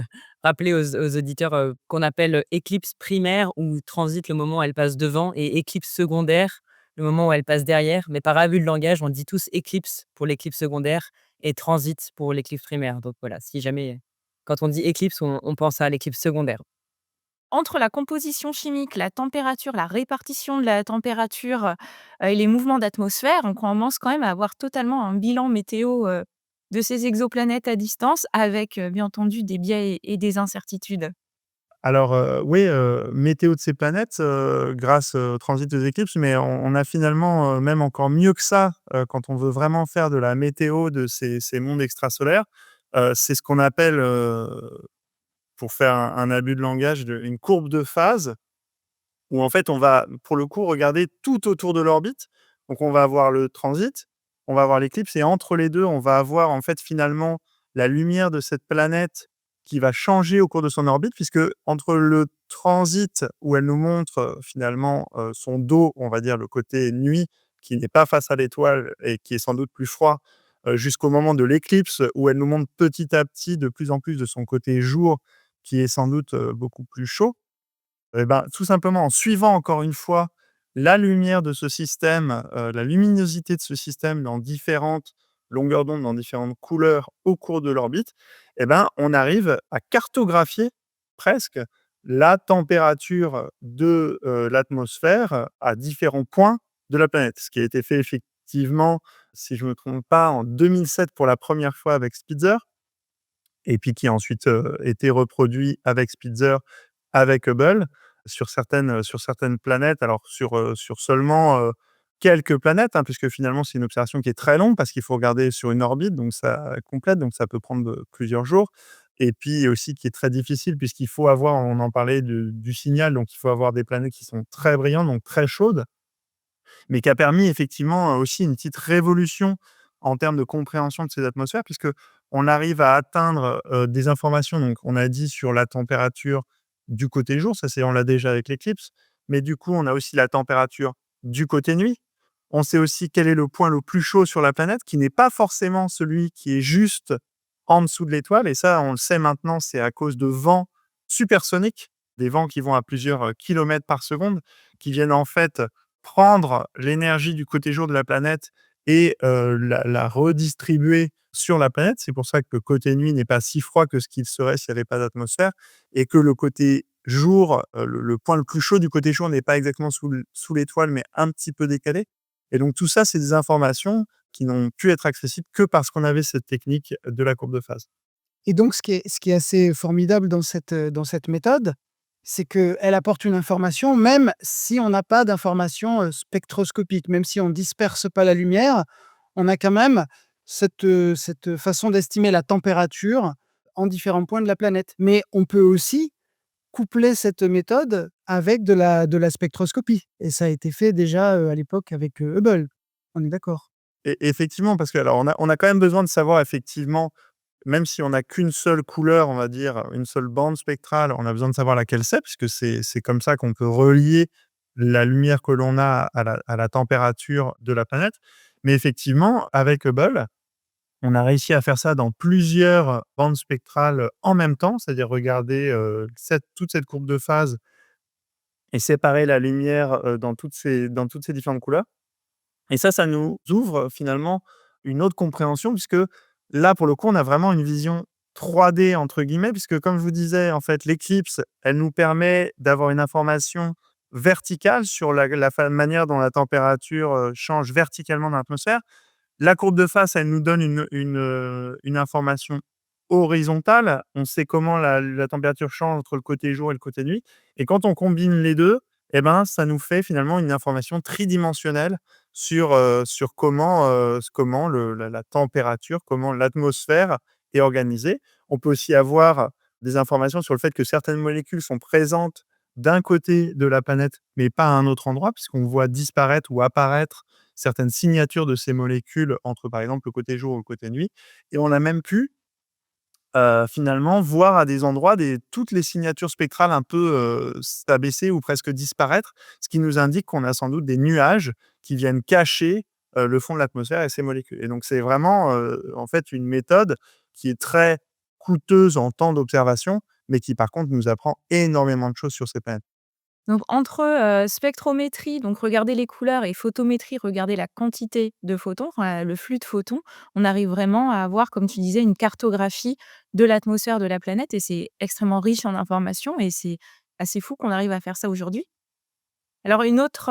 rappeler aux auditeurs, qu'on appelle, éclipse primaire où transite le moment où elle passe devant et éclipse secondaire, le moment où elle passe derrière. Mais par abus de langage, on dit tous éclipse pour l'éclipse secondaire et transit pour l'éclipse primaire. Donc voilà, si jamais quand on dit éclipse, on pense à l'éclipse secondaire. Entre la composition chimique, la température, la répartition de la température, et les mouvements d'atmosphère, on commence quand même à avoir totalement un bilan météo, de ces exoplanètes à distance avec, bien entendu des biais et des incertitudes. Alors, oui, météo de ces planètes, grâce au transit des éclipses, mais on a finalement, même encore mieux que ça, quand on veut vraiment faire de la météo de ces mondes extrasolaires. C'est ce qu'on appelle, pour faire un abus de langage, une courbe de phase où en fait on va, pour le coup, regarder tout autour de l'orbite. Donc on va avoir le transit, on va avoir l'éclipse et entre les 2, on va avoir en fait finalement la lumière de cette planète qui va changer au cours de son orbite puisque entre le transit où elle nous montre, finalement, son dos, on va dire le côté nuit qui n'est pas face à l'étoile et qui est sans doute plus froid, jusqu'au moment de l'éclipse où elle nous montre petit à petit de plus en plus de son côté jour qui est sans doute, beaucoup plus chaud. Et ben, tout simplement en suivant encore une fois la lumière de ce système, la luminosité de ce système dans différentes longueurs d'onde, dans différentes couleurs au cours de l'orbite, et ben, on arrive à cartographier presque la température de, l'atmosphère à différents points de la planète. Ce qui a été fait effectivement, si je ne me trompe pas, en 2007 pour la première fois avec Spitzer et puis qui a ensuite, été reproduit avec Spitzer, avec Hubble, sur certaines planètes. Alors sur seulement, quelques planètes, hein, puisque finalement c'est une observation qui est très longue parce qu'il faut regarder sur une orbite, donc ça complète, donc ça peut prendre, plusieurs jours et puis aussi qui est très difficile puisqu'il faut avoir, on en parlait du signal, donc il faut avoir des planètes qui sont très brillantes, donc très chaudes mais qui a permis effectivement, aussi une petite révolution en termes de compréhension de ces atmosphères, puisque on arrive à atteindre, des informations, donc on a dit sur la température du côté jour, ça c'est on l'a déjà avec l'éclipse, mais du coup, on a aussi la température du côté nuit. On sait aussi quel est le point le plus chaud sur la planète, qui n'est pas forcément celui qui est juste en dessous de l'étoile et ça, on le sait maintenant, c'est à cause de vents supersoniques, des vents qui vont à plusieurs, kilomètres par seconde, qui viennent en fait prendre l'énergie du côté jour de la planète et la redistribuer sur la planète. C'est pour ça que le côté nuit n'est pas si froid que ce qu'il serait s'il n'y avait pas d'atmosphère et que le côté jour, le point le plus chaud du côté jour n'est pas exactement sous l'étoile, mais un petit peu décalé et donc tout ça, c'est des informations qui n'ont pu être accessibles que parce qu'on avait cette technique de la courbe de phase. Et donc ce qui est assez formidable dans cette méthode, c'est qu'elle apporte une information même si on n'a pas d'information, spectroscopique. Même si on disperse pas la lumière, on a quand même cette façon d'estimer la température en différents points de la planète. Mais on peut aussi coupler cette méthode avec de la spectroscopie et ça a été fait déjà, à l'époque avec, Hubble. On est d'accord? Et effectivement, parce que alors on a quand même besoin de savoir effectivement, même si on n'a qu'une seule couleur, on va dire, une seule bande spectrale, on a besoin de savoir laquelle c'est, puisque c'est comme ça qu'on peut relier la lumière que l'on a à la température de la planète. Mais effectivement, avec Hubble, on a réussi à faire ça dans plusieurs bandes spectrales en même temps, c'est-à-dire regarder, toute cette courbe de phase et séparer la lumière, dans toutes ces différentes couleurs. Et ça nous ouvre finalement une autre compréhension puisque là, pour le coup, on a vraiment une vision «3D» entre guillemets, puisque comme je vous disais, en fait, l'éclipse, elle nous permet d'avoir une information verticale sur la manière dont la température, change verticalement dans l'atmosphère. La courbe de face, elle nous donne une information horizontale. On sait comment la température change entre le côté jour et le côté nuit et quand on combine les 2, et ben, ça nous fait finalement une information tridimensionnelle sur comment le la température, comment l'atmosphère est organisée. On peut aussi avoir des informations sur le fait que certaines molécules sont présentes d'un côté de la planète, mais pas à un autre endroit, puisqu'on voit disparaître ou apparaître certaines signatures de ces molécules entre, par exemple, le côté jour ou le côté nuit. Et on a même pu, finalement, voir à des endroits toutes les signatures spectrales un peu, s'abaisser ou presque disparaître, ce qui nous indique qu'on a sans doute des nuages qui viennent cacher, le fond de l'atmosphère et ces molécules. Et donc c'est vraiment, en fait, une méthode qui est très coûteuse en temps d'observation, mais qui par contre nous apprend énormément de choses sur ces planètes. Donc entre, spectrométrie, donc regarder les couleurs et photométrie, regarder la quantité de photons, enfin le flux de photons, on arrive vraiment à avoir, comme tu disais, une cartographie de l'atmosphère de la planète et c'est extrêmement riche en informations et c'est assez fou qu'on arrive à faire ça aujourd'hui. Alors une autre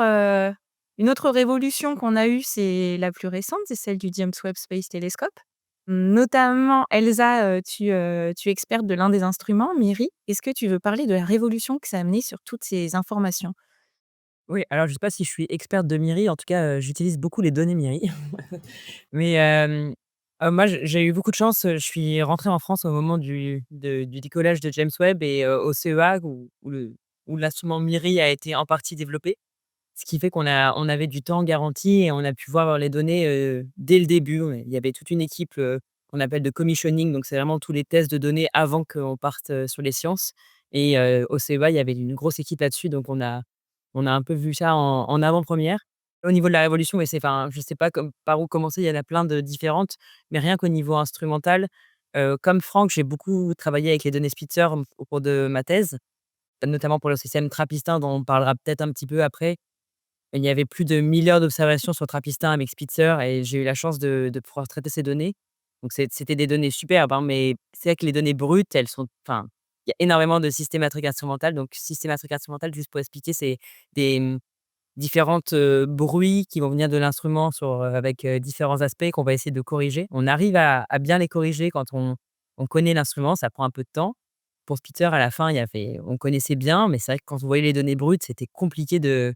révolution qu'on a eue, c'est la plus récente, c'est celle du James Webb Space Telescope. Notamment Elsa, tu es experte de l'un des instruments, MIRI. Est-ce que tu veux parler de la révolution que ça a amené sur toutes ces informations? Oui, alors je sais pas si je suis experte de MIRI, en tout cas, j'utilise beaucoup les données MIRI. Mais, moi j'ai eu beaucoup de chance, je suis rentré en France au moment du décollage de James Webb et au CEA où l'instrument MIRI a été en partie développé. Ce qui fait on avait du temps garanti et on a pu voir les données, dès le début. Ouais, il y avait toute une équipe, qu'on appelle de commissioning, donc c'est vraiment tous les tests de données avant qu'on parte, sur les sciences et au CEA, il y avait une grosse équipe là-dessus, donc on a un peu vu ça en avant-première. Au niveau de la révolution, et c'est enfin, je sais pas comme par où commencer, il y en a plein de différentes, mais rien qu'au niveau instrumental, comme Franck, j'ai beaucoup travaillé avec les données Spitzer au cours de ma thèse, notamment pour le système trappistin dont on parlera peut-être un petit peu après. Il y avait plus de 1 000 heures d'observation sur Trappistin avec Spitzer et j'ai eu la chance de pouvoir traiter ces données. Donc c'était des données superbes, hein, mais c'est vrai que les données brutes, elles sont enfin, il y a énormément de systématique instrumentale. Donc systématique instrumentale, juste pour expliquer, c'est des, différentes, bruits qui vont venir de l'instrument avec, différents aspects qu'on va essayer de corriger. On arrive à bien les corriger quand on connaît l'instrument, ça prend un peu de temps. Pour Spitzer, à la fin, il y avait on connaissait bien, mais c'est vrai que quand on voyait les données brutes, c'était compliqué de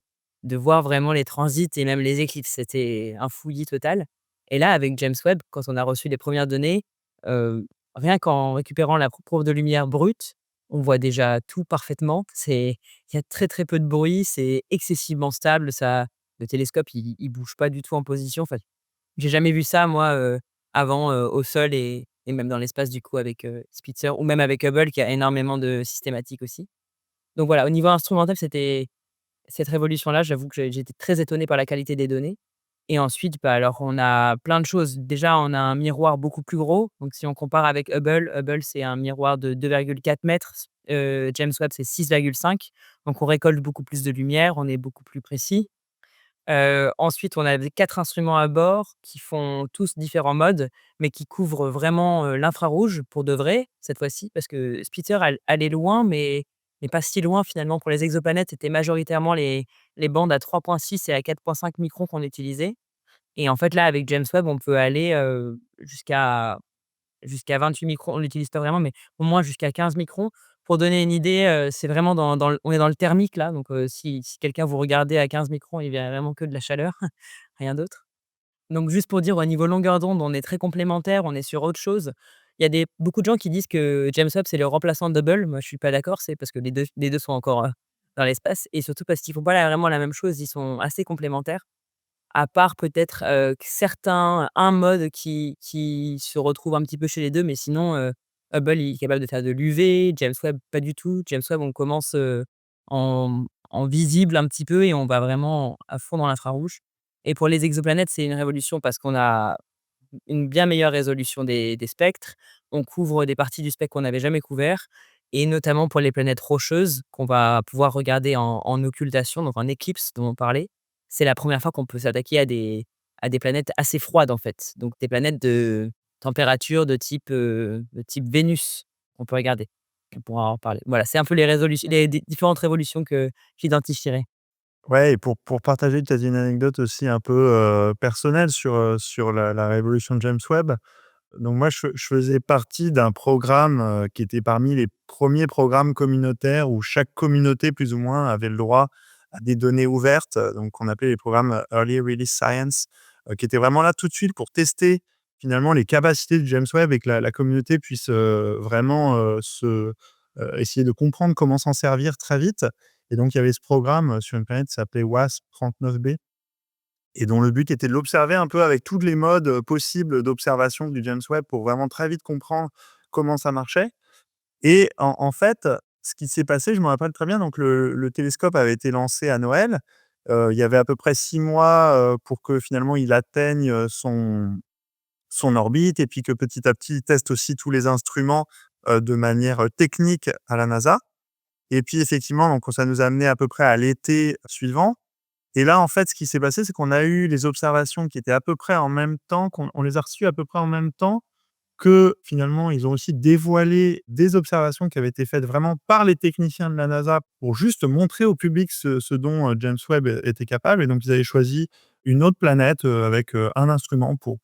voir vraiment les transits et même les éclipses. C'était un fouillis total. Et là, avec James Webb, quand on a reçu les premières données, heu, rien qu'en récupérant la courbe de lumière brute, on voit déjà tout parfaitement. Il y a très, très peu de bruit, c'est excessivement stable, le télescope, il bouge pas du tout en position. Enfin, j'ai jamais vu ça moi, avant, au sol et même dans l'espace du coup avec, Spitzer ou même avec Hubble qui a énormément de systématiques aussi. Donc voilà, au niveau instrumental, c'était cette révolution-là, j'avoue que j'étais très étonné par la qualité des données et ensuite, bah, alors on a plein de choses. Déjà, on a un miroir beaucoup plus gros, donc si on compare avec Hubble, c'est un miroir de 2,4 mètres, James Webb, c'est 6,5, donc on récolte beaucoup plus de lumière, on est beaucoup plus précis. Ensuite, on avait 4 instruments à bord qui font tous différents modes, mais qui couvrent vraiment, l'infrarouge pour de vrai, cette fois-ci, parce que Spitzer allait loin, mais pas si loin finalement. Pour les exoplanètes, c'était majoritairement les bandes à 3,6 et à 4,5 microns qu'on utilisait et en fait, là, avec James Webb, on peut aller, jusqu'à 28 microns. On l'utilise pas vraiment, mais au moins jusqu'à 15 microns. Pour donner une idée, c'est vraiment dans le on est dans le thermique là, donc si quelqu'un vous regardez à 15 microns, il verra vraiment que de la chaleur, rien d'autre. Donc juste pour dire au niveau longueur d'onde, on est très complémentaires, on est sur autre chose. Il y a beaucoup de gens qui disent que James Webb, c'est le remplaçant de Hubble. Moi, je suis pas d'accord, c'est parce que les deux sont encore, dans l'espace et surtout parce qu'ils font pas vraiment la même chose, ils sont assez complémentaires. À part peut-être, que un mode qui se retrouve un petit peu chez les 2, mais sinon, Hubble il est capable de faire de l'UV, James Webb pas du tout. James Webb, on commence, en visible un petit peu et on va vraiment à fond dans l'infrarouge et pour les exoplanètes, c'est une révolution parce qu'on a une bien meilleure résolution des spectres. On couvre des parties du spectre qu'on n'avait jamais couvert et notamment pour les planètes rocheuses qu'on va pouvoir regarder en occultation, donc en éclipse dont on parlait. C'est la première fois qu'on peut s'attaquer à des planètes assez froides, en fait, donc des planètes de température de type Vénus qu'on peut regarder. On pourra en reparler. Voilà, c'est un peu les différentes révolutions que j'identifierais. Ouais, et pour partager peut-être une anecdote aussi un peu, personnelle sur la révolution de James Webb. Donc moi, je faisais partie d'un programme, qui était parmi les premiers programmes communautaires où chaque communauté, plus ou moins, avait le droit à des données ouvertes, donc qu'on appelait les programmes, Early Release Science, qui étaient vraiment là tout de suite pour tester finalement les capacités du James Webb et que la communauté puisse, vraiment, essayer de comprendre comment s'en servir très vite. Et donc il y avait ce programme, sur une planète qui s'appelait WASP-39b et dont le but était de l'observer un peu avec tous les modes, possibles d'observation du James Webb pour vraiment très vite comprendre comment ça marchait. Et en fait, ce qui s'est passé, je me rappelle très bien, donc le télescope avait été lancé à Noël. Il y avait à peu près 6 mois, pour que finalement il atteigne, son orbite et puis que petit à petit, il teste aussi tous les instruments, de manière, technique à la NASA. Et puis effectivement, donc ça nous a amené à peu près à l'été suivant. Et là, en fait, ce qui s'est passé, c'est qu'on a eu les observations qui étaient à peu près en même temps, on les a reçues à peu près en même temps que finalement, ils ont aussi dévoilé des observations qui avaient été faites vraiment par les techniciens de la NASA pour juste montrer au public ce dont, James Webb était capable. Et donc ils avaient choisi une autre planète, avec, un instrument pour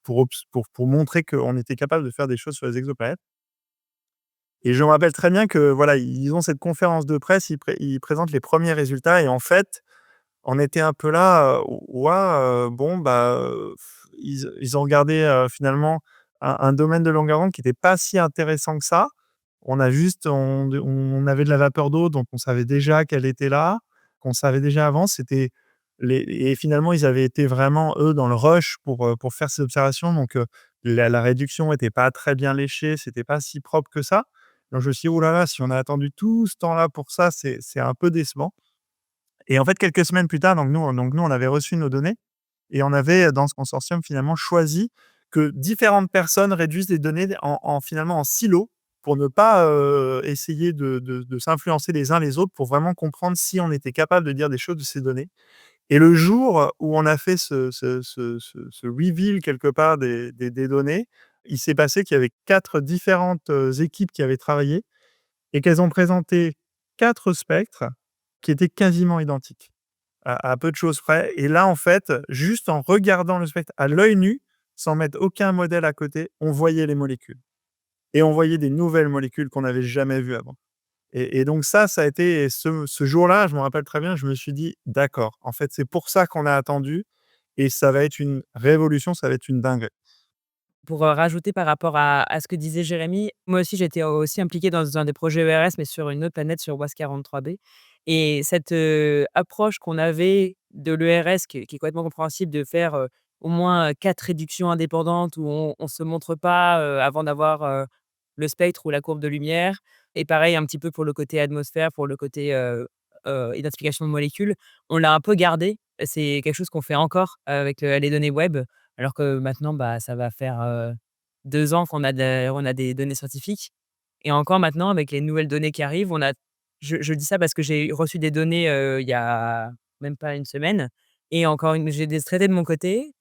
montrer qu'on était capable de faire des choses sur les exoplanètes. Et je me rappelle très bien que voilà, ils ont cette conférence de presse, ils présentent les premiers résultats et en fait, on était un peu là, ouah, bon, bah, ils ont regardé, finalement un domaine de longueur d'onde qui était pas si intéressant que ça. On avait de la vapeur d'eau, donc on savait déjà qu'elle était là, qu'on savait déjà avant. C'était les et finalement, ils avaient été vraiment, eux, dans le rush pour faire ces observations, donc la réduction était pas très bien léchée, c'était pas si propre que ça. Donc je me suis dit: «Ouh là là, si on a attendu tout ce temps-là pour ça, c'est un peu décevant». Et en fait, quelques semaines plus tard, donc nous, on avait reçu nos données et on avait, dans ce consortium, finalement, choisi que différentes personnes réduisent les données finalement en silos pour ne pas, essayer de s'influencer les uns les autres, pour vraiment comprendre si on était capable de dire des choses de ces données. Et le jour où on a fait ce reveal quelque part des données, il s'est passé qu'il y avait 4 différentes, équipes qui avaient travaillé et qu'elles ont présenté 4 spectres qui étaient quasiment identiques, à peu de choses près. Et là, en fait, juste en regardant le spectre à l'œil nu, sans mettre aucun modèle à côté, on voyait les molécules et on voyait des nouvelles molécules qu'on n'avait jamais vues avant. Et donc ça a été ce jour-là, je me rappelle très bien, je me suis dit: «D'accord, en fait, c'est pour ça qu'on a attendu et ça va être une révolution, ça va être une dinguerie». Pour, rajouter par rapport à ce que disait Jérémy, moi aussi j'étais aussi impliquée dans un des projets ERS, mais sur une autre planète, sur WASP-43b. Et cette, approche qu'on avait de l'ERS qui est complètement compréhensible, de faire, au moins, 4 réductions indépendantes où on se montre pas, avant d'avoir, le spectre ou la courbe de lumière. Et pareil un petit peu pour le côté atmosphère, pour le côté, identification de molécules. On l'a un peu gardé. C'est quelque chose qu'on fait encore avec, les données web. Alors que maintenant, bah, ça va faire, 2 ans qu'on a des données scientifiques. Et encore maintenant, avec les nouvelles données qui arrivent, on a je dis ça parce que j'ai reçu des données, il y a même pas une semaine. Et encore une j'ai des traités de mon côté,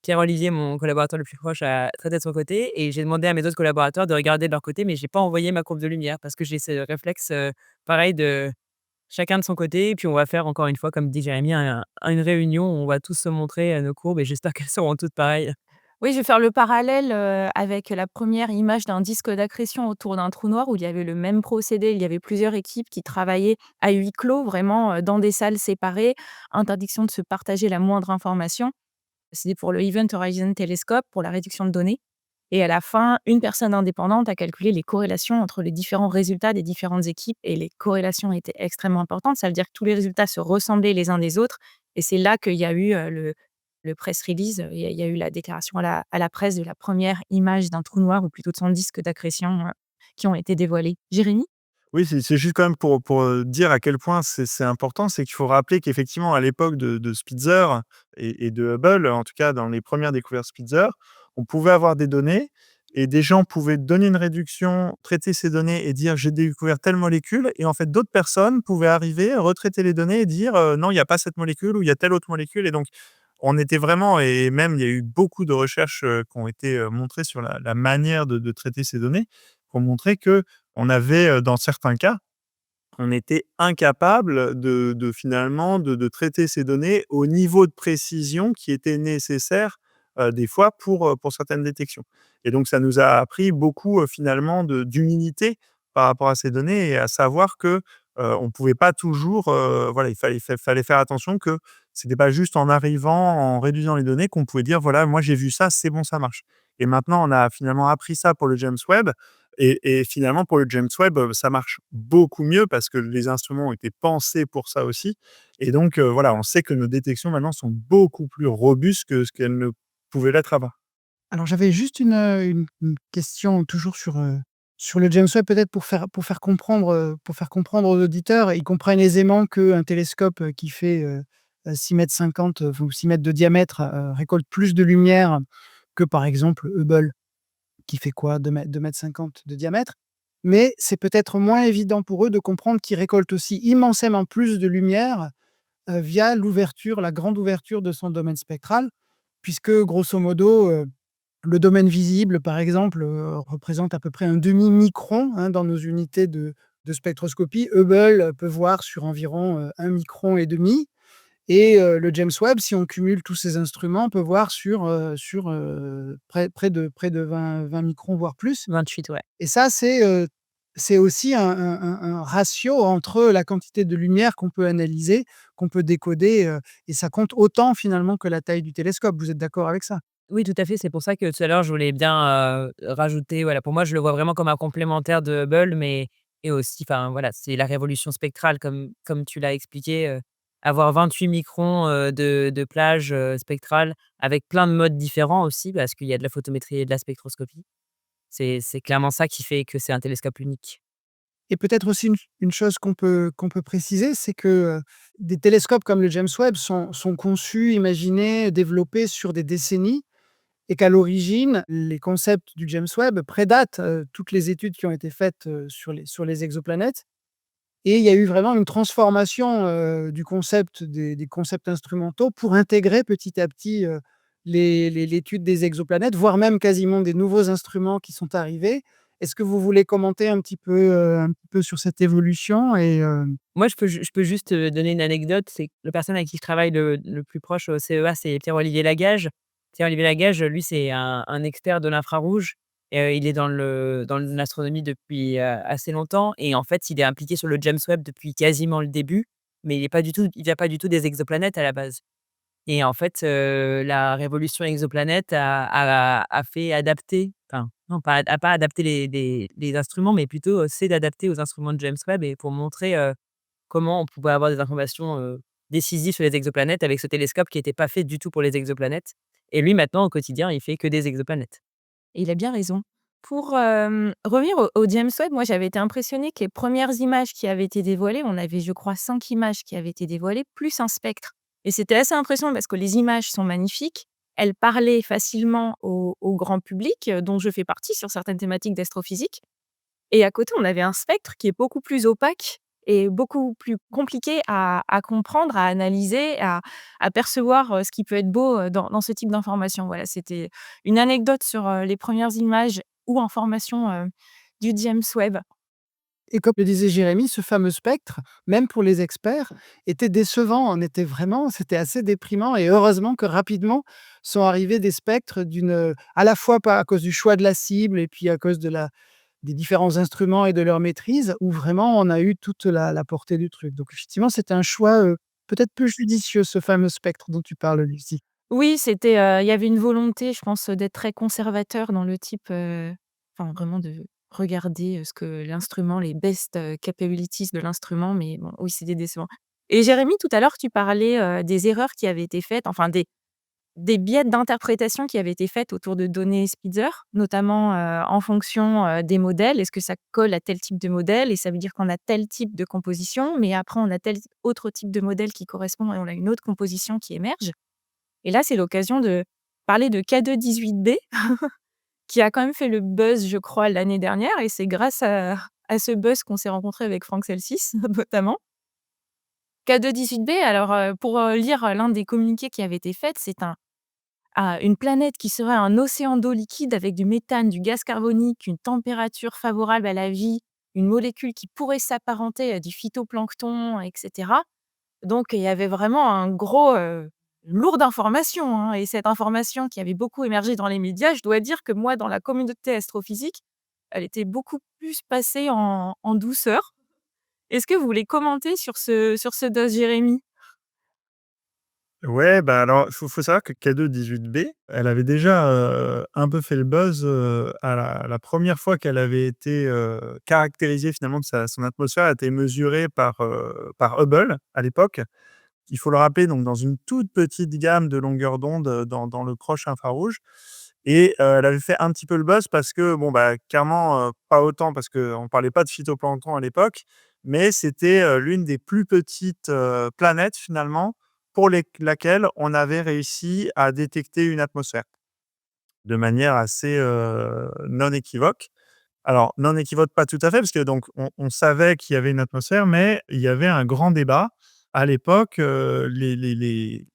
Pierre-Olivier, mon collaborateur le plus proche, a traité de son côté et j'ai demandé à mes autres collaborateurs de regarder de leur côté, mais j'ai pas envoyé ma courbe de lumière parce que j'ai ce réflexe, pareil, de chacun de son côté. Et puis on va faire encore une fois, comme dit Jérémy, une réunion où on va tous se montrer, nos courbes et j'espère qu'elles seront toutes pareilles. Oui, je vais faire le parallèle, avec la première image d'un disque d'accrétion autour d'un trou noir où il y avait le même procédé. Il y avait plusieurs équipes qui travaillaient à huis clos, vraiment, dans des salles séparées, interdiction de se partager la moindre information. C'était pour le Event Horizon Telescope, pour la réduction de données. Et à la fin, une personne indépendante a calculé les corrélations entre les différents résultats des différentes équipes et les corrélations étaient extrêmement importantes. Ça veut dire que tous les résultats se ressemblaient les uns des autres et c'est là qu'il y a eu, le press release, il y a eu la déclaration à la presse de la première image d'un trou noir ou plutôt de son disque d'accrétion, qui ont été dévoilées. Jérémy? Oui, c'est juste quand même pour, dire à quel point c'est important, c'est qu'il faut rappeler qu'effectivement à l'époque de Spitzer et de Hubble, en tout cas dans les premières découvertes Spitzer, on pouvait avoir des données et des gens pouvaient donner une réduction, traiter ces données et dire: «J'ai découvert telle molécule» et en fait d'autres personnes pouvaient arriver, retraiter les données et dire: «Non, il y a pas cette molécule» ou «Il y a telle autre molécule» et donc on était vraiment et même il y a eu beaucoup de recherches, qui ont été, montrées sur la manière de traiter ces données, pour montrer que on avait, dans certains cas, on était incapable de finalement de traiter ces données au niveau de précision qui était nécessaire, des fois pour certaines détections. Et donc ça nous a appris beaucoup, finalement d'humilité par rapport à ces données et à savoir que, on pouvait pas toujours, voilà, il fallait faire attention que c'était pas juste en arrivant, en réduisant les données qu'on pouvait dire: «Voilà, moi j'ai vu ça, c'est bon, ça marche». Et maintenant, on a finalement appris ça pour le James Webb et finalement pour le James Webb, ça marche beaucoup mieux parce que les instruments ont été pensés pour ça aussi et donc voilà, on sait que nos détections maintenant sont beaucoup plus robustes que ce qu'elles ne pouvaient l'être avant. Alors j'avais juste une question toujours sur le James Webb, peut-être pour faire comprendre aux auditeurs, ils comprennent aisément qu'un télescope, qui fait, 6,50 m, ou 6 mètres de diamètre, récolte plus de lumière que, par exemple, Hubble, qui fait quoi? 2,50 m de diamètre. Mais c'est peut-être moins évident pour eux de comprendre qu'ils récoltent aussi immensément plus de lumière, via la grande ouverture de son domaine spectral, puisque grosso modo, le domaine visible, par exemple, représente à peu près un demi-micron, hein, dans nos unités de spectroscopie. Hubble peut voir sur environ, 1 micron et demi, et le James Webb, si on cumule tous ces instruments, peut voir sur près de 20 microns, voire plus. 28, ouais. Et ça, c'est aussi un ratio entre la quantité de lumière qu'on peut analyser, qu'on peut décoder, et ça compte autant finalement que la taille du télescope. Vous êtes d'accord avec ça? Oui, tout à fait, c'est pour ça que tout à l'heure, je voulais bien, rajouter voilà, pour moi, je le vois vraiment comme un complémentaire de Hubble, mais et aussi, enfin, voilà, c'est la révolution spectrale comme tu l'as expliqué, avoir 28 microns, de plage, spectrale avec plein de modes différents aussi parce qu'il y a de la photométrie et de la spectroscopie. C'est clairement ça qui fait que c'est un télescope unique. Et peut-être aussi une chose qu'on peut préciser, c'est que, des télescopes comme le James Webb sont conçus, imaginés, développés sur des décennies, et qu'à l'origine, les concepts du James Webb prédatent, toutes les études qui ont été faites, sur les exoplanètes. Et il y a eu vraiment une transformation, du concept des concepts instrumentaux pour intégrer petit à petit, l'étude des exoplanètes, voire même quasiment des nouveaux instruments qui sont arrivés. Est-ce que vous voulez commenter un petit peu sur cette évolution Moi, je peux juste, donner une anecdote, c'est que la personne avec qui je travaille le plus proche au CEA, c'est Pierre-Olivier Lagage. Pierre-Olivier Lagage, lui, c'est un expert de l'infrarouge et il est dans l'astronomie depuis, assez longtemps et en fait, il est impliqué sur le James Webb depuis quasiment le début, mais il vient pas du tout des exoplanètes à la base et en fait, la révolution exoplanète a fait adapter, enfin, non, pas adapter les instruments, mais plutôt, c'est d'adapter aux instruments de James Webb et pour montrer, comment on pouvait avoir des informations, décisives sur les exoplanètes avec ce télescope qui était pas fait du tout pour les exoplanètes et lui maintenant au quotidien, il fait que des exoplanètes. Et il a bien raison. Pour, revenir au James Webb, moi, j'avais été impressionnée que les premières images qui avaient été dévoilées, on avait, je crois, 5 images qui avaient été dévoilées, plus un spectre. Et c'était assez impressionnant parce que les images sont magnifiques. Elles parlaient facilement au grand public, dont je fais partie sur certaines thématiques d'astrophysique. Et à côté, on avait un spectre qui est beaucoup plus opaque et beaucoup plus compliqué à comprendre, à analyser, à percevoir, ce qui peut être beau, dans ce type d'information. Voilà, c'était une anecdote sur, les premières images ou informations, du James Webb. et comme le disait Jérémie, ce fameux spectre, même pour les experts, était décevant. C'était assez déprimant, et heureusement que rapidement sont arrivés des spectres à la fois pas à cause du choix de la cible et puis à cause des différents instruments et de leur maîtrise, où vraiment on a eu toute la portée du truc. Donc effectivement, c'était un choix, peut-être peu judicieux, ce fameux spectre dont tu parles, Lucie. Oui, c'était, il y avait une volonté, je pense, d'être très conservateur dans le type, enfin vraiment de regarder, ce que l'instrument, les best, capabilities de l'instrument, mais bon, oui, c'était décevant. Et Jérémy, tout à l'heure, tu parlais, des erreurs qui avaient été faites, enfin des biais d'interprétation qui avaient été faites autour de données Spitzer, notamment, en fonction, des modèles. Est-ce que ça colle à tel type de modèle et ça veut dire qu'on a tel type de composition, mais après on a tel autre type de modèle qui correspond et on a une autre composition qui émerge. Et là, c'est l'occasion de parler de K2-18b qui a quand même fait le buzz, je crois, l'année dernière, et c'est grâce à ce buzz qu'on s'est rencontrés avec Franck Celsis, notamment. K2-18b, alors, pour, lire l'un des communiqués qui avait été faits, c'est une planète qui serait un océan d'eau liquide avec du méthane, du gaz carbonique, une température favorable à la vie, une molécule qui pourrait s'apparenter à du phytoplancton, et cetera. Donc il y avait vraiment un gros, lourd d'informations, hein, et cette information qui avait beaucoup émergé dans les médias, je dois dire que moi, dans la communauté astrophysique, elle était beaucoup plus passée en douceur. Est-ce que vous voulez commenter sur ce dos, Jérémy? Ouais, bah, alors, faut savoir que K2-18b, elle avait déjà, un peu fait le buzz, à la 1re fois qu'elle avait été, caractérisée finalement, que son atmosphère a été mesurée par Hubble à l'époque. Il faut le rappeler, donc dans une toute petite gamme de longueur d'onde, dans le proche infrarouge et elle avait fait un petit peu le buzz parce que bon, bah, clairement, pas autant parce qu'on parlait pas de phytoplancton à l'époque, mais c'était, l'une des plus petites, planètes finalement pour laquelle on avait réussi à détecter une atmosphère de manière assez, non équivoque. Alors non équivoque pas tout à fait parce que donc on savait qu'il y avait une atmosphère, mais il y avait un grand débat. À l'époque, les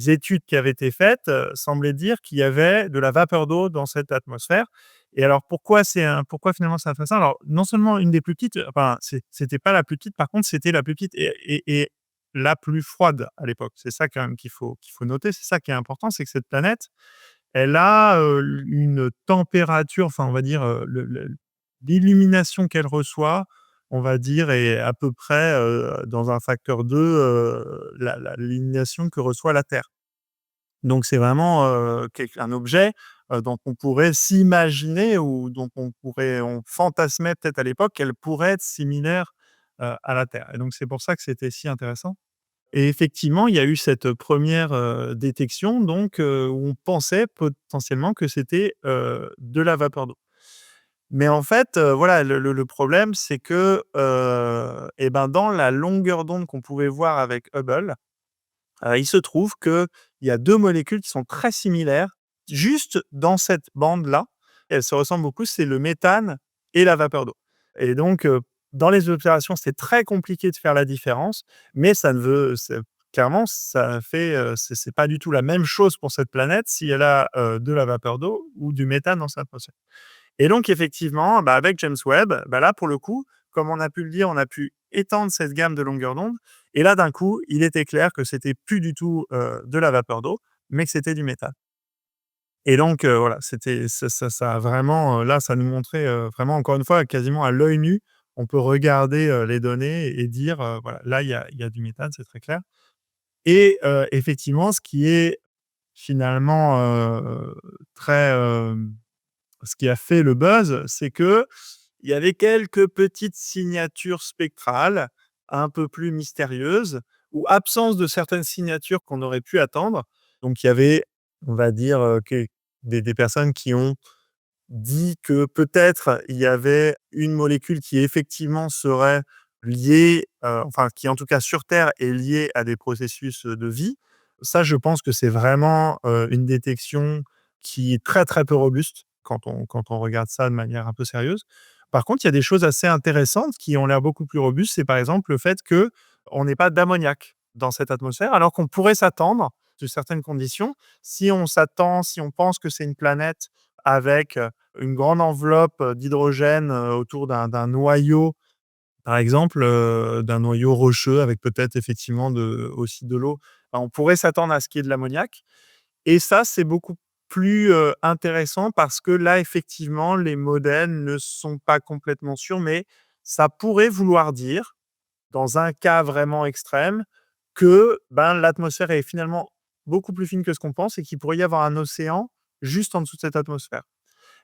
études qui avaient été faites, semblaient dire qu'il y avait de la vapeur d'eau dans cette atmosphère et alors pourquoi finalement c'est intéressant? Alors non seulement une des plus petites, enfin c'était pas la plus petite, par contre c'était la plus petite et la plus froide à l'époque. C'est ça quand même qu'il faut noter, c'est ça qui est important, c'est que cette planète, elle a, une température, enfin on va dire, l'illumination qu'elle reçoit, on va dire, est à peu près, dans un facteur 2, l'illumination que reçoit la Terre. Donc c'est vraiment, un objet, dont on pourrait s'imaginer ou dont on fantasmait peut-être à l'époque qu'elle pourrait être similaire, à la Terre et donc c'est pour ça que c'était si intéressant. Et effectivement, il y a eu cette première détection donc où on pensait potentiellement que c'était, de la vapeur d'eau. Mais en fait, voilà, le problème, c'est que, et ben, dans la longueur d'onde qu'on pouvait voir avec Hubble, il se trouve qu'il y a 2 molécules qui sont très similaires, juste dans cette bande-là. Elles se ressemblent beaucoup, c'est le méthane et la vapeur d'eau. Et donc, dans les observations, c'est très compliqué de faire la différence, mais ça ne veut c'est clairement, ça fait, c'est pas du tout la même chose pour cette planète si elle a, de la vapeur d'eau ou du méthane dans sa atmosphère. Et donc effectivement, bah, avec James Webb, bah, là, pour le coup, comme on a pu le dire, on a pu étendre cette gamme de longueur d'onde et là, d'un coup, il était clair que c'était plus du tout, de la vapeur d'eau, mais que c'était du méthane. Et donc voilà, c'était ça a vraiment, là, ça nous montrait, vraiment encore une fois, quasiment à l'œil nu, on peut regarder, les données et dire, voilà, là, il y a du méthane, c'est très clair. Et effectivement, ce qui est finalement, très, ce qui a fait le buzz, c'est que il y avait quelques petites signatures spectrales un peu plus mystérieuses ou absence de certaines signatures qu'on aurait pu attendre. Donc il y avait, on va dire, que des personnes qui ont dit que peut-être il y avait une molécule qui effectivement serait liée, enfin qui en tout cas sur Terre est liée à des processus, de vie. Ça, je pense que c'est vraiment, une détection qui est très, très peu robuste quand on regarde ça de manière un peu sérieuse. Par contre, il y a des choses assez intéressantes qui ont l'air beaucoup plus robustes. C'est par exemple le fait qu'on n'ait pas d'ammoniac dans cette atmosphère, alors qu'on pourrait s'attendre, sous certaines conditions, si on pense que c'est une planète avec, une grande enveloppe, d'hydrogène, autour d'un noyau, par exemple, d'un noyau rocheux avec peut-être effectivement aussi de l'eau. Bah, on pourrait s'attendre à ce qu'il y ait de l'ammoniac et ça, c'est beaucoup plus, intéressant parce que là, effectivement, les modèles ne sont pas complètement sûrs, mais ça pourrait vouloir dire, dans un cas vraiment extrême, que, ben, l'atmosphère est finalement beaucoup plus fine que ce qu'on pense et qu'il pourrait y avoir un océan juste en dessous de cette atmosphère.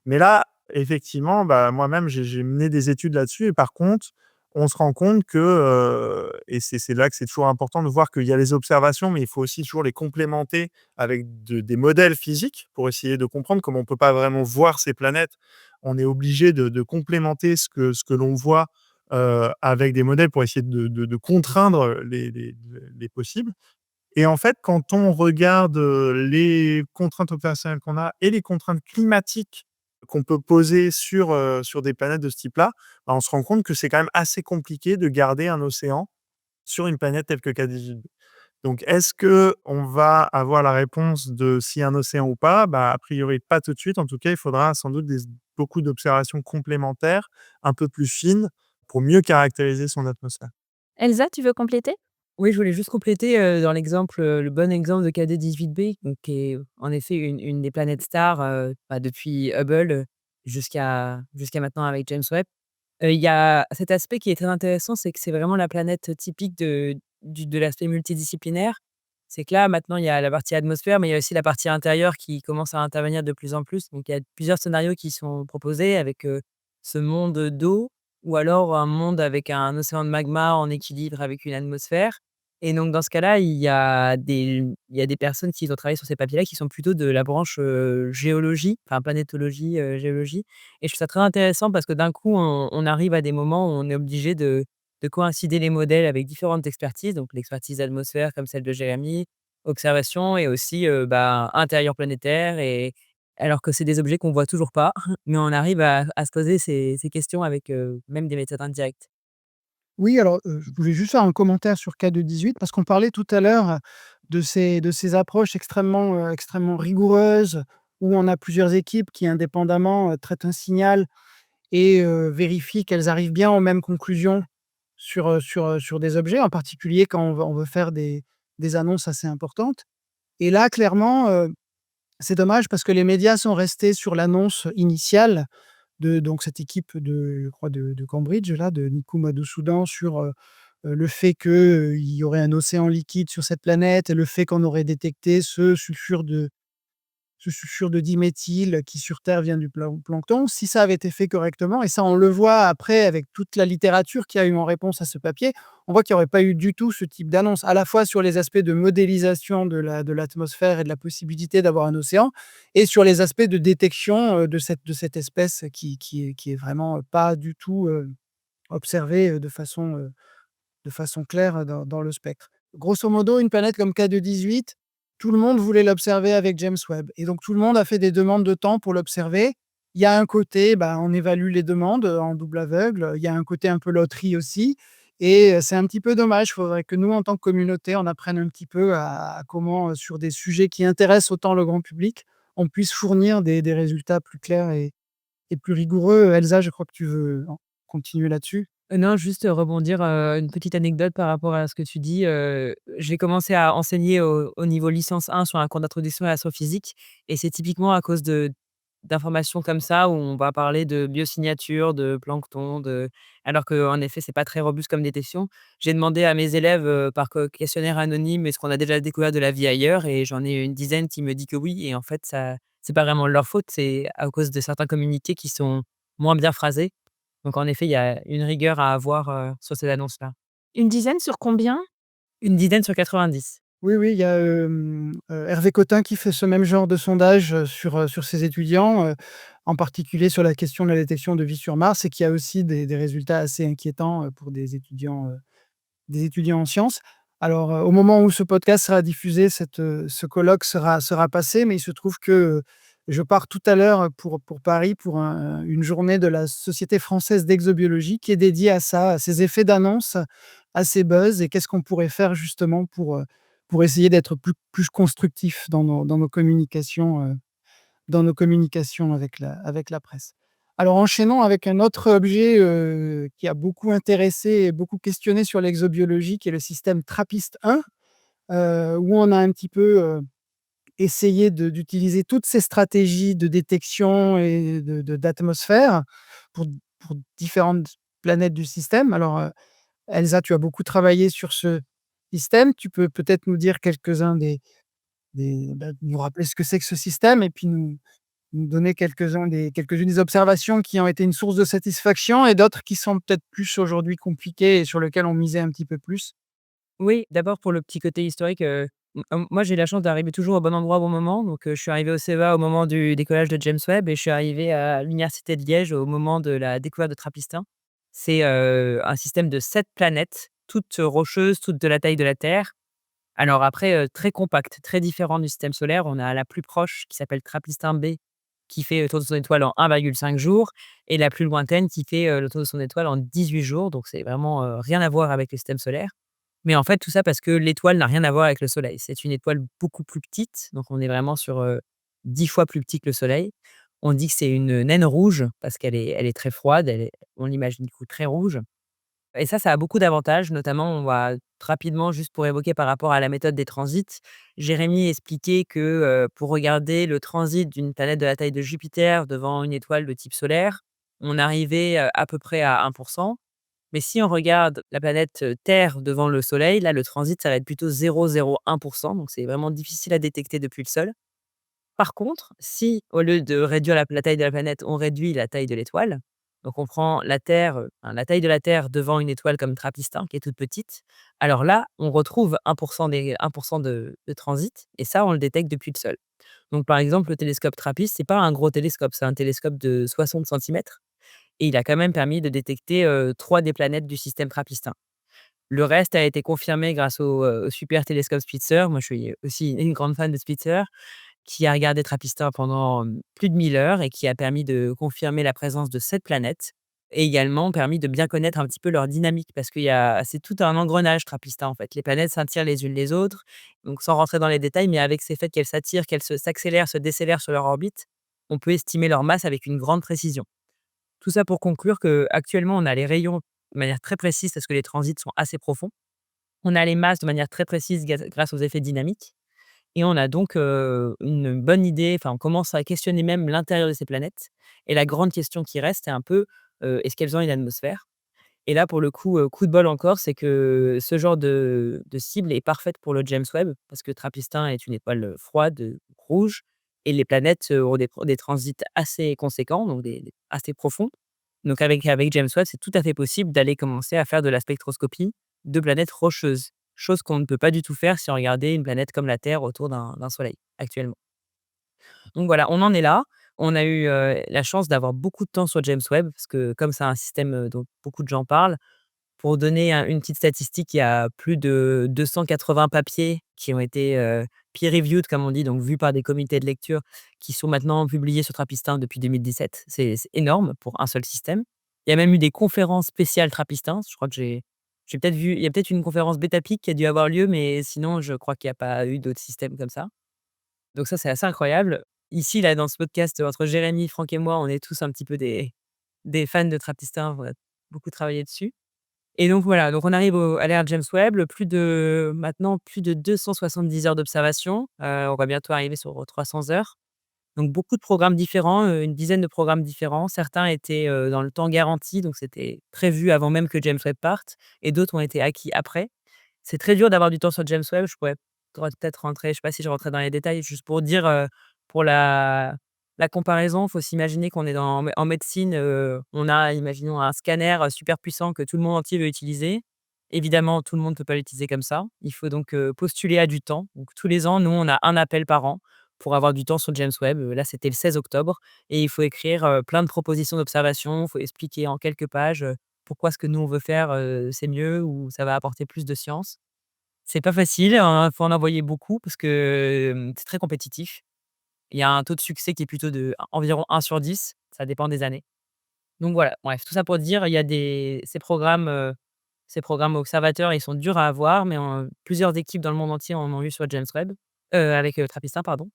Mais là, effectivement, bah, moi-même, j'ai mené des études là-dessus et par contre, on se rend compte que, et c'est là que c'est toujours important de voir qu'il y a les observations, mais il faut aussi toujours les complémenter avec des modèles physiques pour essayer de comprendre. Comme on ne peut pas vraiment voir ces planètes, on est obligé de complémenter ce que l'on voit, avec des modèles pour essayer de contraindre les possibles. Et en fait, quand on regarde, les contraintes opérationnelles qu'on a et les contraintes climatiques qu'on peut poser sur des planètes de ce type-là, bah, on se rend compte que c'est quand même assez compliqué de garder un océan sur une planète telle que K18b. Donc est-ce qu'on va avoir la réponse de s'il y a un océan ou pas? Bah, a priori pas tout de suite. En tout cas, il faudra sans doute beaucoup d'observations complémentaires, un peu plus fines, pour mieux caractériser son atmosphère. Elsa, tu veux compléter? Oui, je voulais juste compléter, dans l'exemple, le bon exemple de KD-18b, donc qui est en effet une des planètes stars, bah, depuis Hubble, jusqu'à maintenant avec James Webb. Il y a cet aspect qui est très intéressant, c'est que c'est vraiment la planète typique de l'aspect multidisciplinaire. c'est que là, maintenant, il y a la partie atmosphère, mais il y a aussi la partie intérieure qui commence à intervenir de plus en plus. Donc il y a plusieurs scénarios qui sont proposés avec, ce monde d'eau ou alors un monde avec un océan de magma en équilibre avec une atmosphère. Et donc dans ce cas-là, il y a des personnes qui ont travaillé sur ces papiers-là qui sont plutôt de la branche, géologie, enfin planétologie, géologie. Et je trouve ça très intéressant parce que d'un coup, on arrive à des moments où on est obligé de coïncider les modèles avec différentes expertises, donc l'expertise atmosphère comme celle de Jérémy, observation et aussi, intérieur planétaire et alors que c'est des objets qu'on voit toujours pas, mais on arrive à se poser ces questions avec, même des méthodes indirectes. Oui, alors, je voulais juste faire un commentaire sur K2-18 parce qu'on parlait tout à l'heure de ces approches extrêmement rigoureuses où on a plusieurs équipes qui indépendamment, traitent un signal et vérifient qu'elles arrivent bien aux mêmes conclusions sur des objets, en particulier quand on veut faire des annonces assez importantes. Et là, clairement, c'est dommage parce que les médias sont restés sur l'annonce initiale de donc cette équipe je crois de Cambridge là, de Nikou Madhusudhan sur, le fait qu'il y aurait un océan liquide sur cette planète et le fait qu'on aurait détecté ce sulfure de diméthyle qui sur Terre vient du plancton. Si ça avait été fait correctement et ça on le voit après avec toute la littérature qu'il y a eu en réponse à ce papier, on voit qu'il y aurait pas eu du tout ce type d'annonce, à la fois sur les aspects de modélisation de l'atmosphère et de la possibilité d'avoir un océan et sur les aspects de détection, de cette espèce qui est vraiment pas du tout, observée, de façon claire dans le spectre. Grosso modo, une planète comme K2-18, tout le monde voulait l'observer avec James Webb et donc tout le monde a fait des demandes de temps pour l'observer. Il y a un côté, on évalue les demandes, en double aveugle, il y a un côté un peu loterie aussi et c'est un petit peu dommage. Il faudrait que nous, en tant que communauté, on apprenne un petit peu à comment, sur des sujets qui intéressent autant le grand public, on puisse fournir des résultats plus clairs et plus rigoureux. Elsa, je crois que tu veux continuer là-dessus? Non, juste, rebondir, une petite anecdote par rapport à ce que tu dis, j'ai commencé à enseigner au niveau licence 1 sur un cours d'introduction à l'astrophysique et c'est typiquement à cause d'informations comme ça où on va parler de biosignature, de plancton, alors qu'en effet, c'est pas très robuste comme détection. J'ai demandé à mes élèves, par questionnaire anonyme: «Est-ce qu'on a déjà découvert de la vie ailleurs?» et j'en ai une dizaine qui me dit que oui et en fait, ça c'est pas vraiment de leur faute, c'est à cause de certains communiqués qui sont moins bien phrasés. Donc en effet, il y a une rigueur à avoir, sur ces annonces-là. Une dizaine sur combien? Une dizaine sur 90. Oui, oui, il y a, Hervé Cotin qui fait ce même genre de sondage, sur ses étudiants, en particulier sur la question de la détection de vie sur Mars et qui a aussi des résultats assez inquiétants, pour des étudiants en sciences. Alors, au moment où ce podcast sera diffusé, ce colloque sera passé, mais il se trouve que, je pars tout à l'heure, pour Paris pour une journée de la Société française d'exobiologie qui est dédiée à ça, à ces effets d'annonce, à ces buzz et qu'est-ce qu'on pourrait faire justement pour essayer d'être plus constructif dans nos communications avec la presse. Alors enchaînons avec un autre objet, qui a beaucoup intéressé et beaucoup questionné sur l'exobiologie, qui est le système TRAPPIST-1, où on a un petit peu, essayé d'utiliser toutes ces stratégies de détection et d'atmosphère pour différentes planètes du système. Alors, Elsa, tu as beaucoup travaillé sur ce système. Tu peux peut-être nous dire quelques-uns nous rappeler ce que c'est que ce système et puis nous donner quelques-unes des observations qui ont été une source de satisfaction et d'autres qui sont peut-être plus aujourd'hui compliquées et sur lesquelles on misait un petit peu plus? Oui, d'abord pour le petit côté historique, moi j'ai la chance d'arriver toujours au bon endroit au bon moment. Donc, je suis arrivé au CEA au moment du décollage de James Webb et je suis arrivé à l'université de Liège au moment de la découverte de TRAPPIST-1. C'est, un système de 7 planètes, toutes rocheuses, toutes de la taille de la Terre. Alors après, très compact, très différent du système solaire. On a la plus proche qui s'appelle TRAPPIST-1b qui fait le tour de son étoile en 1,5 jours et la plus lointaine qui fait, le tour de son étoile en 18 jours. Donc c'est vraiment, rien à voir avec le système solaire. Mais en fait, tout ça parce que l'étoile n'a rien à voir avec le Soleil. C'est une étoile beaucoup plus petite, donc on est vraiment sur, 10 fois plus petit que le Soleil. On dit que c'est une naine rouge parce qu'elle est très froide, on l'imagine du coup très rouge et ça a beaucoup d'avantages, notamment on va rapidement, juste pour évoquer par rapport à la méthode des transits, Jérémy expliquait que, pour regarder le transit d'une planète de la taille de Jupiter devant une étoile de type solaire, on arrivait, à peu près à 1. Mais si on regarde la planète, Terre devant le Soleil, là, le transit, ça va être plutôt 0,01, donc c'est vraiment difficile à détecter depuis le sol. Par contre, si au lieu de réduire la taille de la planète, on réduit la taille de l'étoile, donc on prend la Terre, enfin la taille de la Terre devant une étoile comme Trappist-1 qui est toute petite, alors là, on retrouve 1 des 1 de transit et ça, on le détecte depuis le sol. Donc par exemple, le télescope TRAPPIST, c'est pas un gros télescope, c'est un télescope de 60 centimètres et il a quand même permis de détecter, 3 des planètes du système TRAPPIST-1. Le reste a été confirmé grâce au super télescope Spitzer. Moi, je suis aussi une grande fan de Spitzer, qui a regardé TRAPPIST-1 pendant, plus de 1000 heures et qui a permis de confirmer la présence de cette planète et également permis de bien connaître un petit peu leur dynamique parce c'est tout un engrenage TRAPPIST-1, en fait. Les planètes s'attirent les unes les autres, donc sans rentrer dans les détails, mais avec ces faits qu'elles s'attirent, qu'elles s'accélèrent, se décélèrent sur leur orbite, on peut estimer leur masse avec une grande précision. Tout ça pour conclure qu'actuellement, on a les rayons de manière très précise parce que les transits sont assez profonds. On a les masses de manière très précise grâce aux effets dynamiques et on a donc, une bonne idée, enfin, on commence à questionner même l'intérieur de ces planètes et la grande question qui reste, c'est un peu, est-ce qu'elles ont une atmosphère? Et là, pour le coup, coup de bol encore, c'est que ce genre de cible est parfaite pour le James Webb parce que TRAPPIST-1 est une étoile, froide, rouge et les planètes, ont des transits assez conséquents, donc assez profonds. Donc avec James Webb, c'est tout à fait possible d'aller commencer à faire de la spectroscopie de planètes rocheuses, chose qu'on ne peut pas du tout faire si on regardait une planète comme la Terre autour d'un soleil actuellement. Donc voilà, on en est là. On a eu, la chance d'avoir beaucoup de temps sur James Webb parce que comme c'est un système, dont beaucoup de gens parlent, pour donner une petite statistique, il y a plus de 280 papiers qui ont été, peer reviewed comme on dit, donc vus par des comités de lecture, qui sont maintenant publiés sur Trappist-1 depuis 2017. C'est énorme pour un seul système. Il y a même eu des conférences spéciales Trappist-1. Je crois que j'ai peut-être vu il y a peut-être une conférence Betapic qui a dû avoir lieu, mais sinon je crois qu'il y a pas eu d'autres systèmes comme ça. Donc ça, c'est assez incroyable. Ici, là, dans ce podcast, entre Jérémy, Franck et moi, on est tous un petit peu des fans de Trappist-1. On a beaucoup travaillé dessus. Et donc voilà, donc on arrive à l'ère James Webb, maintenant plus de 270 heures d'observation. On va bientôt arriver sur 300 heures. Donc beaucoup de programmes différents, une dizaine de programmes différents. Certains étaient, dans le temps garanti, donc c'était prévu avant même que James Webb parte et d'autres ont été acquis après. C'est très dur d'avoir du temps sur James Webb. Je pourrais peut-être rentrer, je sais pas si je rentrais dans les détails, juste pour dire, pour la comparaison, il faut s'imaginer qu'on est en médecine, on a, imaginons, un scanner, super puissant que tout le monde entier veut utiliser. Évidemment, tout le monde ne peut pas l'utiliser comme ça. Il faut donc, postuler à du temps. Donc tous les ans, nous, on a un appel par an pour avoir du temps sur James Webb. Là, c'était le 16 octobre et il faut écrire, plein de propositions d'observation. Il faut expliquer en quelques pages, pourquoi ce que nous on veut faire, c'est mieux ou ça va apporter plus de science. C'est pas facile, il faut en envoyer beaucoup parce que, c'est très compétitif. Il y a un taux de succès qui est plutôt de environ 1/10, ça dépend des années. Donc voilà, bref, tout ça pour dire, il y a ces programmes observateurs, ils sont durs à avoir, mais plusieurs équipes dans le monde entier en ont eu sur James Webb, avec, TRAPPIST-1 pardon.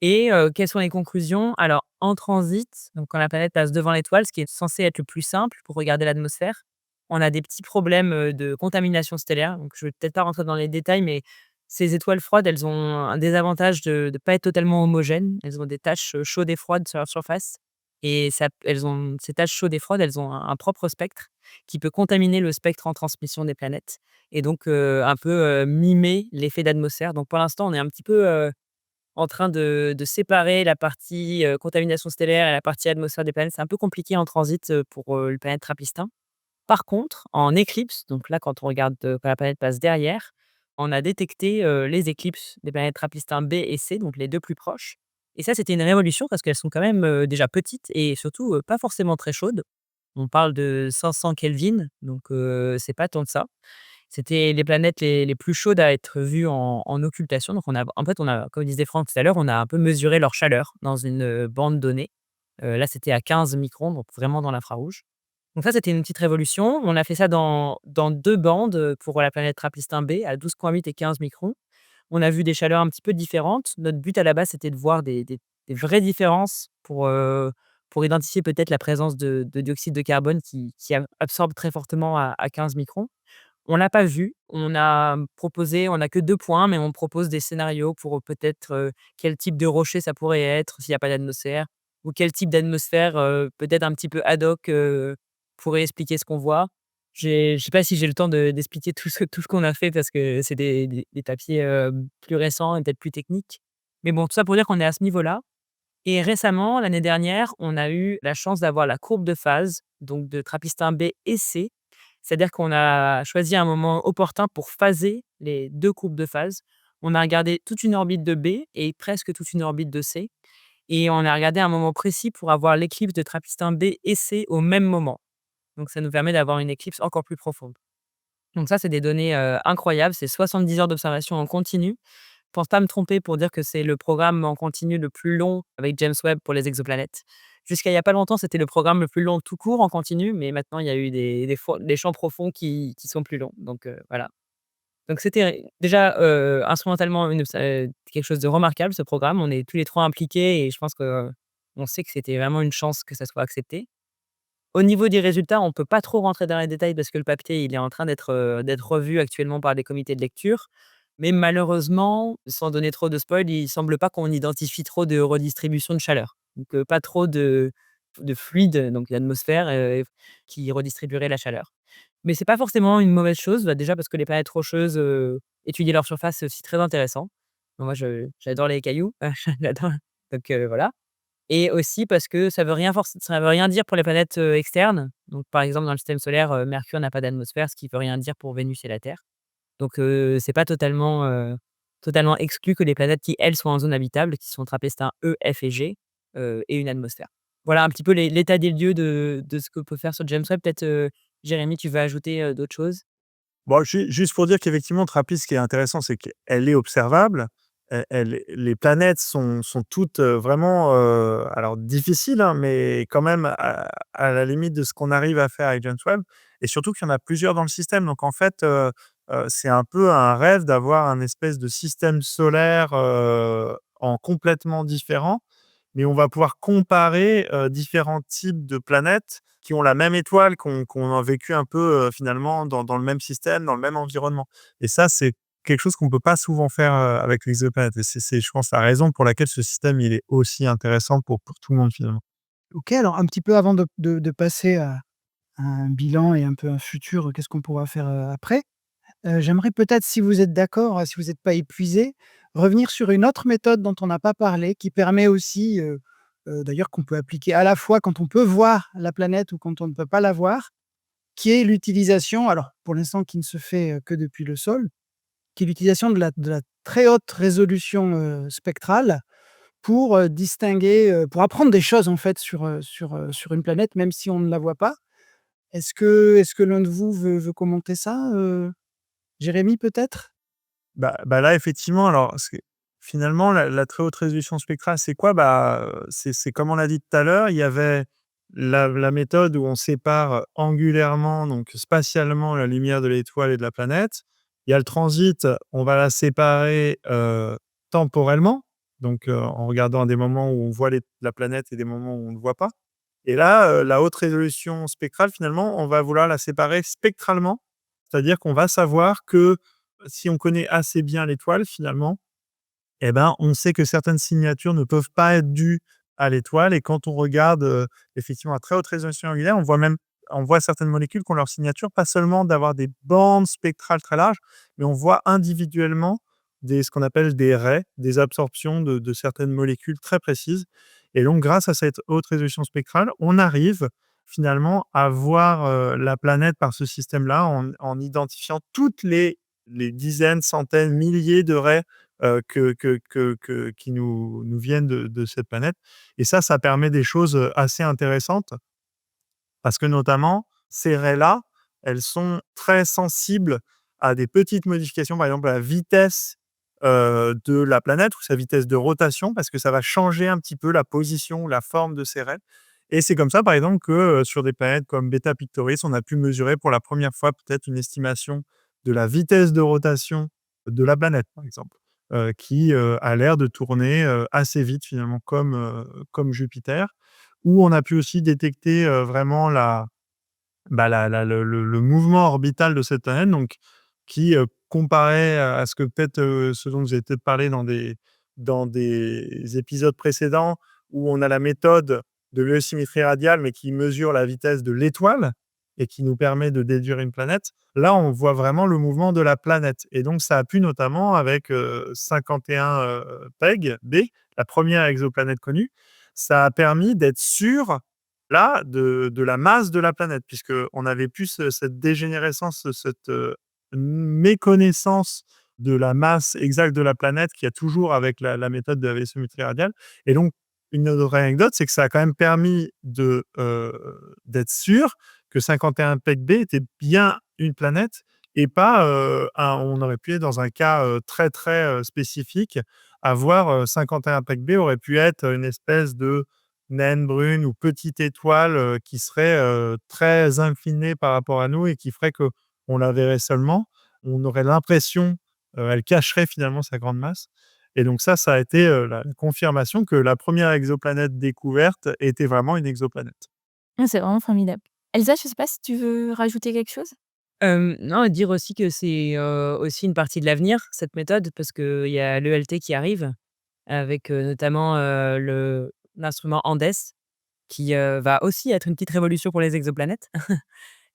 Et quelles sont les conclusions? Alors en transit, donc quand la planète passe devant l'étoile, ce qui est censé être le plus simple pour regarder l'atmosphère, on a des petits problèmes, de contamination stellaire. Donc je vais peut-être pas rentrer dans les détails, mais ces étoiles froides, elles ont un désavantage de pas être totalement homogènes. Elles ont des taches, chaudes et froides sur leur surface et ces taches chaudes et froides, elles ont un propre spectre qui peut contaminer le spectre en transmission des planètes et donc un peu, mimer l'effet d'atmosphère. Donc pour l'instant, on est un petit peu, en train de séparer la partie, contamination stellaire et la partie atmosphère des planètes. C'est un peu compliqué en transit, pour, le planète TRAPPIST-1. Par contre, en éclipse, donc là, quand on regarde, quand la planète passe derrière, on a détecté, les éclipses des planètes TRAPPIST-1 B et C, donc les 2 plus proches et ça, c'était une révolution parce qu'elles sont quand même, déjà petites et surtout, pas forcément très chaudes. On parle de 500 Kelvin, donc c'est pas tant que ça. C'était les planètes les plus chaudes à être vues en occultation. Donc on a, comme disait Franck tout à l'heure, on a un peu mesuré leur chaleur dans une, bande donnée. Là, c'était à 15 microns, donc vraiment dans l'infrarouge. Donc ça, c'était une petite révolution. On a fait ça dans 2 bandes, pour la planète TRAPPIST-1 B à 12,8 et 15 microns. On a vu des chaleurs un petit peu différentes. Notre but à la base, c'était de voir des vraies différences pour identifier peut-être la présence de dioxyde de carbone qui absorbe très fortement à 15 microns. On l'a pas vu. On a que 2 points, mais on propose des scénarios pour, peut-être, quel type de rocher ça pourrait être s'il y a pas d'atmosphère ou quel type d'atmosphère, peut-être un petit peu ad hoc, pourrait expliquer ce qu'on voit. Je sais pas si j'ai le temps d'expliquer tout ce qu'on a fait parce que c'est des papiers, plus récents et peut-être plus techniques. Mais bon, tout ça pour dire qu'on est à ce niveau-là et récemment, l'année dernière, on a eu la chance d'avoir la courbe de phase, donc de Trappistin B et C. C'est-à-dire qu'on a choisi un moment opportun pour phaser les 2 courbes de phase. On a regardé toute une orbite de B et presque toute une orbite de C et on a regardé un moment précis pour avoir l'éclipse de Trappistin B et C au même moment. Donc ça nous permet d'avoir une éclipse encore plus profonde. Donc ça, c'est des données, incroyables. C'est 70 heures d'observation en continu. Pense pas me tromper pour dire que c'est le programme en continu le plus long avec James Webb pour les exoplanètes. Jusqu'à il y a pas longtemps, c'était le programme le plus long tout court en continu, mais maintenant il y a eu des champs profonds qui sont plus longs. Donc voilà. Donc c'était déjà, instrumentalement quelque chose de remarquable ce programme. On est tous les 3 impliqués et je pense qu'on sait que c'était vraiment une chance que ça soit accepté. Au niveau des résultats, on peut pas trop rentrer dans les détails parce que le papier, il est en train d'être revu actuellement par des comités de lecture. Mais malheureusement, sans donner trop de spoil, il semble pas qu'on identifie trop de redistribution de chaleur. Donc, pas trop de fluide, donc l'atmosphère, qui redistribuerait la chaleur. Mais c'est pas forcément une mauvaise chose, bah, déjà parce que les planètes rocheuses, étudier leur surface, c'est aussi très intéressant. Moi, j'adore les cailloux, j'adore donc, voilà. Et aussi parce que ça veut rien dire pour les planètes, externes. Donc par exemple, dans le système solaire, Mercure n'a pas d'atmosphère, ce qui veut rien dire pour Vénus et la Terre. Donc c'est pas totalement exclu que les planètes qui, elles, soient en zone habitable, qui sont Trappist-1 E, F et G, aient une atmosphère. Voilà un petit peu l'état des lieux de ce que peut faire sur James Webb. Peut-être, Jérémy, tu veux ajouter, d'autres choses? Bon, juste pour dire qu'effectivement, TRAPPIST, ce qui est intéressant, c'est qu'elle est observable. Les planètes sont toutes, vraiment, alors difficiles, hein, mais quand même à la limite de ce qu'on arrive à faire avec James Webb et surtout qu'il y en a plusieurs dans le système. Donc en fait, c'est un peu un rêve d'avoir un espèce de système solaire, en complètement différent, mais on va pouvoir comparer, différents types de planètes qui ont la même étoile, qu'on a vécu un peu, finalement dans le même système, dans le même environnement et ça, c'est quelque chose qu'on peut pas souvent faire, avec l'exoplanète et c'est je pense la raison pour laquelle ce système, il est aussi intéressant pour tout le monde finalement. OK, alors un petit peu avant de passer à un bilan et un peu un futur, qu'est-ce qu'on pourra faire, après? J'aimerais peut-être, si vous êtes d'accord, si vous êtes pas épuisés, revenir sur une autre méthode dont on n'a pas parlé, qui permet aussi, d'ailleurs qu'on peut appliquer à la fois quand on peut voir la planète ou quand on ne peut pas la voir, qui est l'utilisation, alors pour l'instant qui ne se fait, que depuis le sol, qui est l'utilisation de la très haute résolution, spectrale pour, distinguer, pour apprendre des choses en fait sur une planète, même si on ne la voit pas. Est-ce que l'un de vous veut commenter ça, Jérémy peut-être? Bah, là, effectivement, alors c'est finalement la très haute résolution spectrale, c'est quoi? Bah, c'est comme on l'a dit tout à l'heure, il y avait la méthode où on sépare angulairement, donc spatialement, la lumière de l'étoile et de la planète. Il y a le transit, on va la séparer, temporellement, donc en regardant des moments où on voit la planète et des moments où on ne voit pas et là, la haute résolution spectrale, finalement, on va vouloir la séparer spectralement. C'est-à-dire qu'on va savoir que si on connaît assez bien l'étoile finalement, eh ben, on sait que certaines signatures ne peuvent pas être dues à l'étoile et quand on regarde, effectivement à très haute résolution angulaire, on voit certaines molécules qui ont leur signature, pas seulement d'avoir des bandes spectrales très larges, mais on voit individuellement ce qu'on appelle des raies, des absorptions de certaines molécules très précises et donc grâce à cette haute résolution spectrale, on arrive finalement à voir, la planète par ce système-là en identifiant toutes les dizaines, centaines, milliers de raies, qui nous viennent de cette planète et ça permet des choses, assez intéressantes parce que notamment ces raies-là, elles sont très sensibles à des petites modifications, par exemple à la vitesse, de la planète ou sa vitesse de rotation parce que ça va changer un petit peu la position, la forme de ces raies et c'est comme ça, par exemple, que, sur des planètes comme Beta Pictoris, on a pu mesurer pour la première fois peut-être une estimation de la vitesse de rotation de la planète, par exemple, qui, a l'air de tourner, assez vite finalement comme Jupiter. Où on a pu aussi détecter, vraiment le mouvement orbital de cette planète, donc qui, comparé à ce que peut-être, ce dont vous avez peut-être parlé dans des épisodes précédents, où on a la méthode de l'hélicosymétrie radiale, mais qui mesure la vitesse de l'étoile et qui nous permet de déduire une planète. Là, on voit vraiment le mouvement de la planète et donc ça a pu notamment avec, 51, PEG B, la première exoplanète connue, ça a permis d'être sûr, là, de la masse de la planète puisqu'on avait plus cette dégénérescence, cette, méconnaissance de la masse exacte de la planète qu'il y a toujours avec la méthode de la vaisseaumétrie radiale et donc une autre anecdote, c'est que ça a quand même permis d'être sûr que 51 Peg B était bien une planète et pas, on aurait pu être dans un cas, très, très, spécifique, avoir, 51 Peg B aurait pu être une espèce de naine brune ou petite étoile, qui serait, très inclinée par rapport à nous et qui ferait qu'on la verrait seulement. On aurait l'impression, elle cacherait finalement sa grande masse et donc ça a été, la confirmation que la première exoplanète découverte était vraiment une exoplanète. Ah, c'est vraiment formidable. Elsa, je sais pas si tu veux rajouter quelque chose? Non, dire aussi que c'est, aussi une partie de l'avenir, cette méthode, parce qu'il y a l'ELT qui arrive avec, notamment, l'instrument Andes qui, va aussi être une petite révolution pour les exoplanètes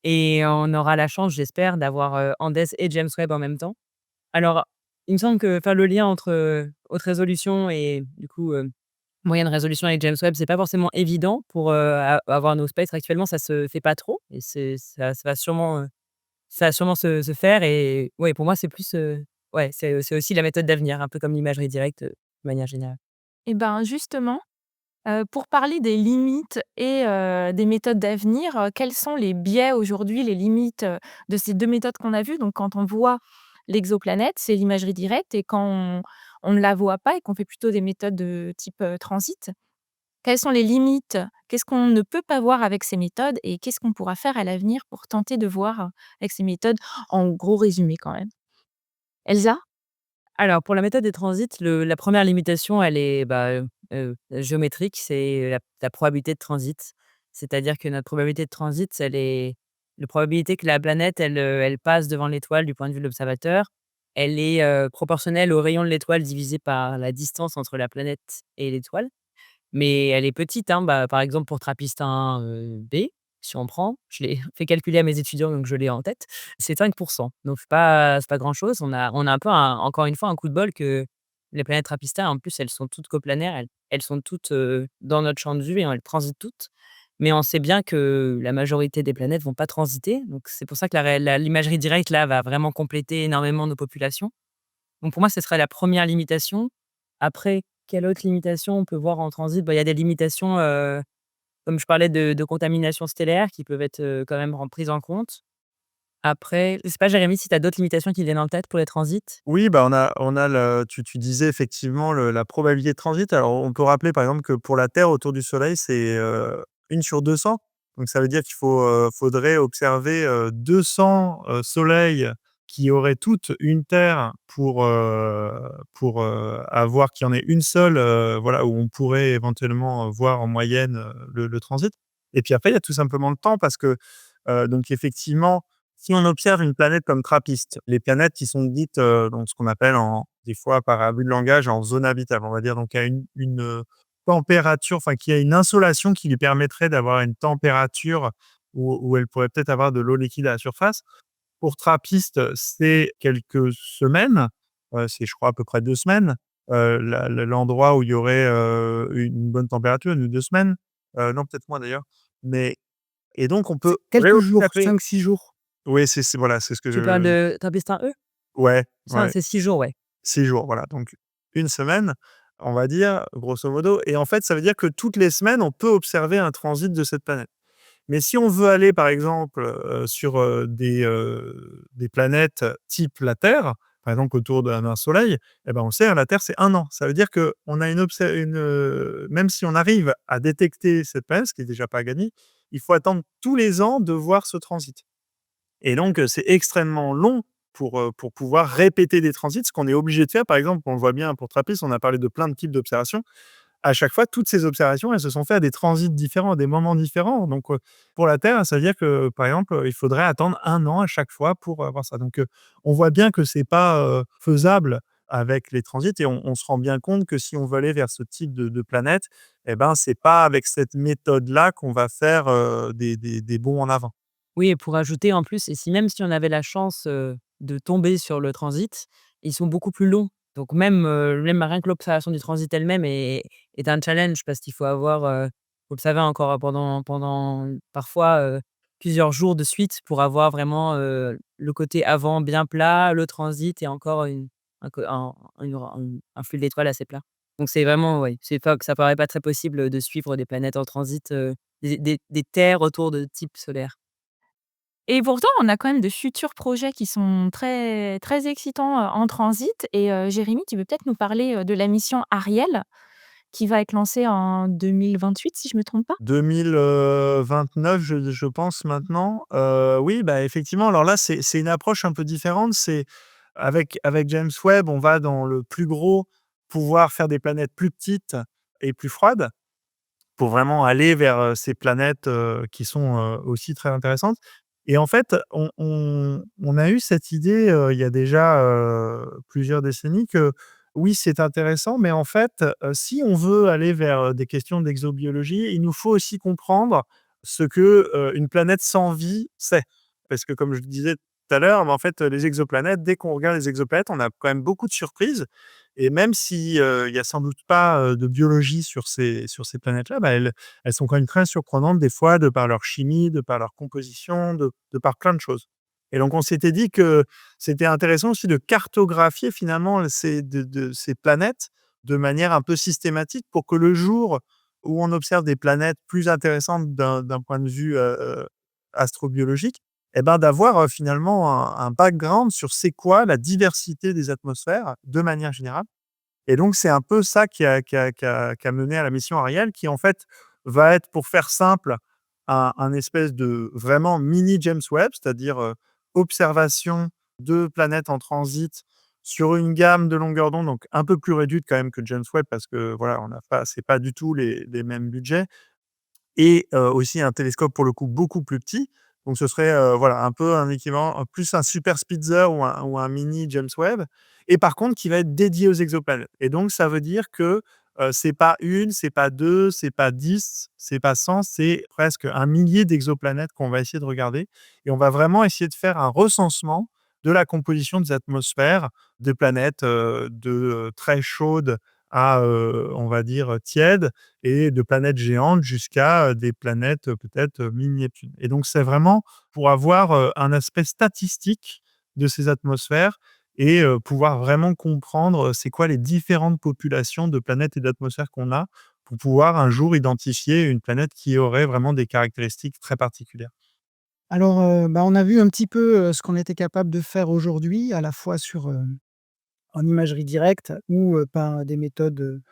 et on aura la chance, j'espère, d'avoir, Andes et James Webb en même temps. Alors, il me semble que faire le lien entre, haute résolution et du coup, moyenne résolution avec James Webb, c'est pas forcément évident pour, avoir nos spectres. Actuellement, ça se fait pas trop et ça va sûrement se faire et ouais, pour moi, c'est plus, ouais, c'est aussi la méthode d'avenir, un peu comme l'imagerie directe, de manière générale. Eh ben, justement, pour parler des limites et des méthodes d'avenir, quels sont les biais aujourd'hui, les limites, de ces 2 méthodes qu'on a vues? Donc quand on voit l'exoplanète, c'est l'imagerie directe et quand on ne la voit pas et qu'on fait plutôt des méthodes de type, transit, quelles sont les limites? Qu'est-ce qu'on ne peut pas voir avec ces méthodes et qu'est-ce qu'on pourra faire à l'avenir pour tenter de voir, avec ces méthodes? En gros résumé quand même. Elsa? Alors pour la méthode des transits, la première limitation, elle est, géométrique, c'est la probabilité de transit. C'est-à-dire que notre probabilité de transit, elle est la probabilité que la planète, elle passe devant l'étoile du point de vue de l'observateur, elle est, proportionnelle au rayon de l'étoile divisé par la distance entre la planète et l'étoile. Mais elle est petite, hein, par exemple pour Trappist-1, B, si on prend, je l'ai fait calculer à mes étudiants, donc je l'ai en tête, c'est 5. Donc c'est pas grand-chose. On a un peu encore une fois un coup de bol que les planètes Trappist-1, en plus, elles sont toutes coplanaires, elles sont toutes, dans notre champ de vue et elles transitent toutes. Mais on sait bien que la majorité des planètes vont pas transiter, donc c'est pour ça que l'imagerie directe, là, va vraiment compléter énormément nos populations. Donc pour moi, ce serait la première limitation. Après, quelle autre limitation on peut voir en transit? Il y a des limitations, comme je parlais de contamination stellaire qui peuvent être, quand même prises en compte. Après, je sais pas, Jérémy, si tu as d'autres limitations qui te viennent en tête pour les transits? Oui, on a tu disais effectivement la probabilité de transit. Alors, on peut rappeler, par exemple, que pour la Terre autour du Soleil, c'est, 1 sur 200. Donc ça veut dire faudrait observer, 200, soleils qui auraient toutes une Terre pour avoir qu'il y en ait une seule, voilà, où on pourrait éventuellement, voir en moyenne, le transit. Et puis après, il y a tout simplement le temps parce que, donc effectivement, si on observe une planète comme TRAPPIST, les planètes qui sont dites, donc ce qu'on appelle des fois par abus de langage, en zone habitable, on va dire, donc à température, enfin qui a une insolation qui lui permettrait d'avoir une température où elle pourrait peut-être avoir de l'eau liquide à la surface. Pour TRAPPIST, c'est quelques semaines, c'est je crois à peu près 2 semaines, l'endroit où il y aurait, une bonne température, 1 ou 2 semaines, non peut-être moins d'ailleurs, mais et donc on C'est peut quelques jours, réobserver. 5-6 jours. Oui, voilà, c'est ce que Tu parles je de Trappist-1E? ouais, Ça, ouais, c'est 6 jours, ouais. 6 jours, voilà, donc 1 semaine, on va dire, grosso modo et en fait, ça veut dire que toutes les semaines, on peut observer un transit de cette planète. Mais si on veut aller, par exemple, sur, des planètes type la Terre, par exemple autour d'un soleil, et ben, on sait, hein, la Terre, c'est 1 an. Ça veut dire qu'on a même si on arrive à détecter cette planète, ce qui est déjà pas gagné, il faut attendre tous les ans de voir ce transit. Et donc, c'est extrêmement long pour pouvoir répéter des transits, ce qu'on est obligé de faire. Par exemple, on le voit bien pour TRAPPIST, on a parlé de plein de types d'observations. À chaque fois, toutes ces observations, elles se sont faites à des transits différents, à des moments différents. Donc, pour la Terre, ça veut dire que, par exemple, il faudrait attendre 1 an à chaque fois pour avoir ça. Donc, on voit bien que c'est pas, faisable avec les transits et on se rend bien compte que si on veut aller vers ce type de planète, et ben, c'est pas avec cette méthode-là qu'on va faire, des bons en avant. Oui et pour ajouter en plus et si même si on avait la chance, de tomber sur le transit, ils sont beaucoup plus longs. Donc même rien que l'observation du transit elle-même est un challenge parce qu'il faut avoir, vous le savez encore pendant parfois, plusieurs jours de suite pour avoir vraiment, le côté avant bien plat, le transit et encore un co un flux d'étoiles assez plat. Donc c'est vraiment oui, c'est pas ça paraît pas très possible, de suivre des planètes en transit, des terres autour de type solaire. Et pourtant, on a quand même de futurs projets qui sont très très excitants, en transit et Jérémy, tu veux peut-être nous parler, de la mission Ariel qui va être lancée en 2028 si je me trompe pas? 2029, je pense maintenant. Oui, bah, effectivement, alors là, c'est une approche un peu différente. C'est avec James Webb, on va dans le plus gros, pouvoir faire des planètes plus petites et plus froides, pour vraiment aller vers, ces planètes, qui sont, aussi très intéressantes. Et en fait, on a eu cette idée, il y a déjà, plusieurs décennies que oui, c'est intéressant, mais en fait, si on veut aller vers, des questions d'exobiologie, il nous faut aussi comprendre ce que, une planète sans vie c'est. Parce que comme je le disais tout à l'heure, bah, en fait, les exoplanètes, dès qu'on regarde les exoplanètes, on a quand même beaucoup de surprises. Et même si, il y a sans doute pas, de biologie sur ces planètes-là, bah, elles sont quand même très surprenantes des fois de par leur chimie, de par leur composition, de par plein de choses. Et donc on s'était dit que c'était intéressant aussi de cartographier finalement ces planètes de manière un peu systématique pour que le jour où on observe des planètes plus intéressantes d'un point de vue, astrobiologique, et ben, d'avoir, finalement un background sur c'est quoi la diversité des atmosphères de manière générale. Et donc, c'est un peu ça qui a mené à la mission Ariel, qui en fait va être, pour faire simple, un espèce de vraiment mini James Webb, c'est-à-dire, observation de planètes en transit sur une gamme de longueur d'onde, donc un peu plus réduite quand même que James Webb parce que voilà, on n'a pas c'est pas du tout les mêmes budgets. Et aussi un télescope pour le coup beaucoup plus petit. Donc ce serait, voilà, un peu un équivalent, plus un super Spitzer ou un mini James Webb, et par contre qui va être dédié aux exoplanètes. Et donc ça veut dire que, c'est pas une, c'est pas 2, c'est pas 10, c'est pas 100, c'est presque un millier d'exoplanètes qu'on va essayer de regarder, et on va vraiment essayer de faire un recensement de la composition des atmosphères des planètes, très chaudes à, on va dire, tièdes, et de planètes géantes jusqu'à, des planètes, peut-être, mini-Neptune. Et donc c'est vraiment pour avoir, un aspect statistique de ces atmosphères et pouvoir vraiment comprendre, c'est quoi les différentes populations de planètes et d'atmosphères qu'on a, pour pouvoir un jour identifier une planète qui aurait vraiment des caractéristiques très particulières. Alors, bah, on a vu un petit peu, ce qu'on était capable de faire aujourd'hui, à la fois en imagerie directe ou, par des méthodes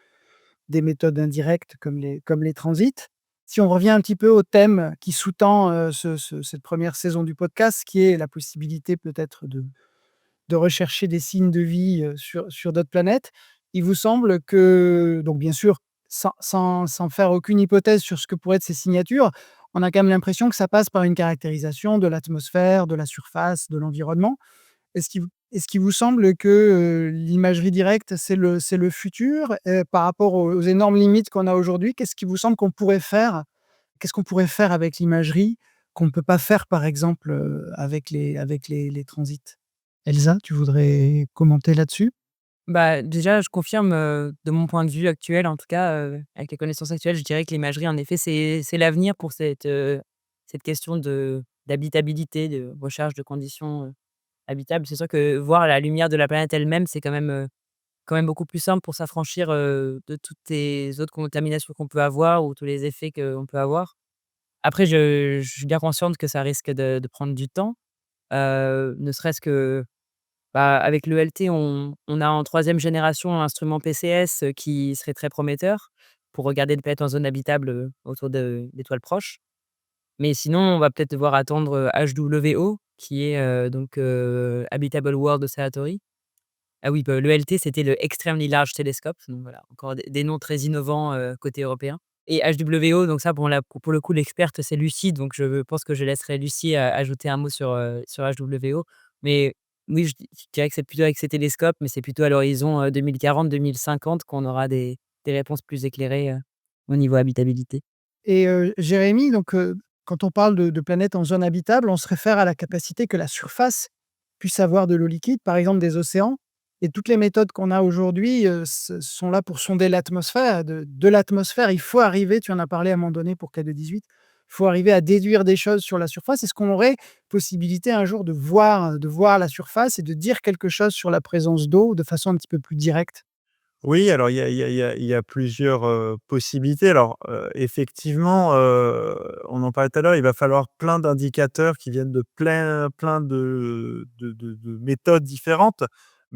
indirectes comme les transits. Si on revient un petit peu au thème qui sous-tend, cette première saison du podcast, qui est la possibilité peut-être de rechercher des signes de vie, sur d'autres planètes. Il vous semble que donc bien sûr, sans faire aucune hypothèse sur ce que pourraient être ces signatures, on a quand même l'impression que ça passe par une caractérisation de l'atmosphère, de la surface, de l'environnement. Est-ce qu'il vous semble que, l'imagerie directe, c'est le futur? Par rapport aux énormes limites qu'on a aujourd'hui, qu'est-ce qui vous semble qu'on pourrait faire? Qu'est-ce qu'on pourrait faire avec l'imagerie qu'on ne peut pas faire, par exemple, avec les transits? Elsa, tu voudrais commenter là-dessus? Bah, déjà, je confirme, de mon point de vue actuel, en tout cas, avec les connaissances actuelles, je dirais que l'imagerie, en effet, c'est l'avenir pour cette question d'habitabilité, de recherche de conditions, habitables. C'est sûr que voir la lumière de la planète elle-même, c'est quand même beaucoup plus simple pour s'affranchir, de toutes les autres contaminations qu'on peut avoir ou tous les effets qu'on peut avoir. Après, je suis bien consciente que ça risque de prendre du temps, ne serait-ce que bah, avec l'ELT, on a en troisième génération un instrument PCS, qui serait très prometteur pour regarder des planètes en zone habitable, autour d'étoiles proches. Mais sinon, on va peut-être devoir attendre, HWO qui est, Habitable World Observatory. Ah oui, bah, l'ELT, c'était le Extremely Large Telescope, donc voilà, encore des noms très innovants, côté européen. Et HWO, donc ça, bon là, pour le coup, l'experte, c'est Lucie, donc je pense que je laisserai Lucie, ajouter un mot sur HWO. Mais oui, je dirais que c'est plutôt avec ces télescopes, mais c'est plutôt à l'horizon, 2040-2050 qu'on aura des réponses plus éclairées, au niveau habitabilité. Et Jérémy, donc, Quand on parle de planètes en zone habitable, on se réfère à la capacité que la surface puisse avoir de l'eau liquide, par exemple des océans. Et toutes les méthodes qu'on a aujourd'hui sont là pour sonder l'atmosphère. De l'atmosphère, il faut arriver, tu en as parlé à un moment donné pour K2-18, il faut arriver à déduire des choses sur la surface. Est-ce qu'on aurait possibilité un jour de voir la surface et de dire quelque chose sur la présence d'eau de façon un petit peu plus directe? Oui, alors il y a plusieurs, possibilités. Alors, effectivement, on en parlait tout à l'heure, il va falloir plein d'indicateurs qui viennent de plein de méthodes différentes.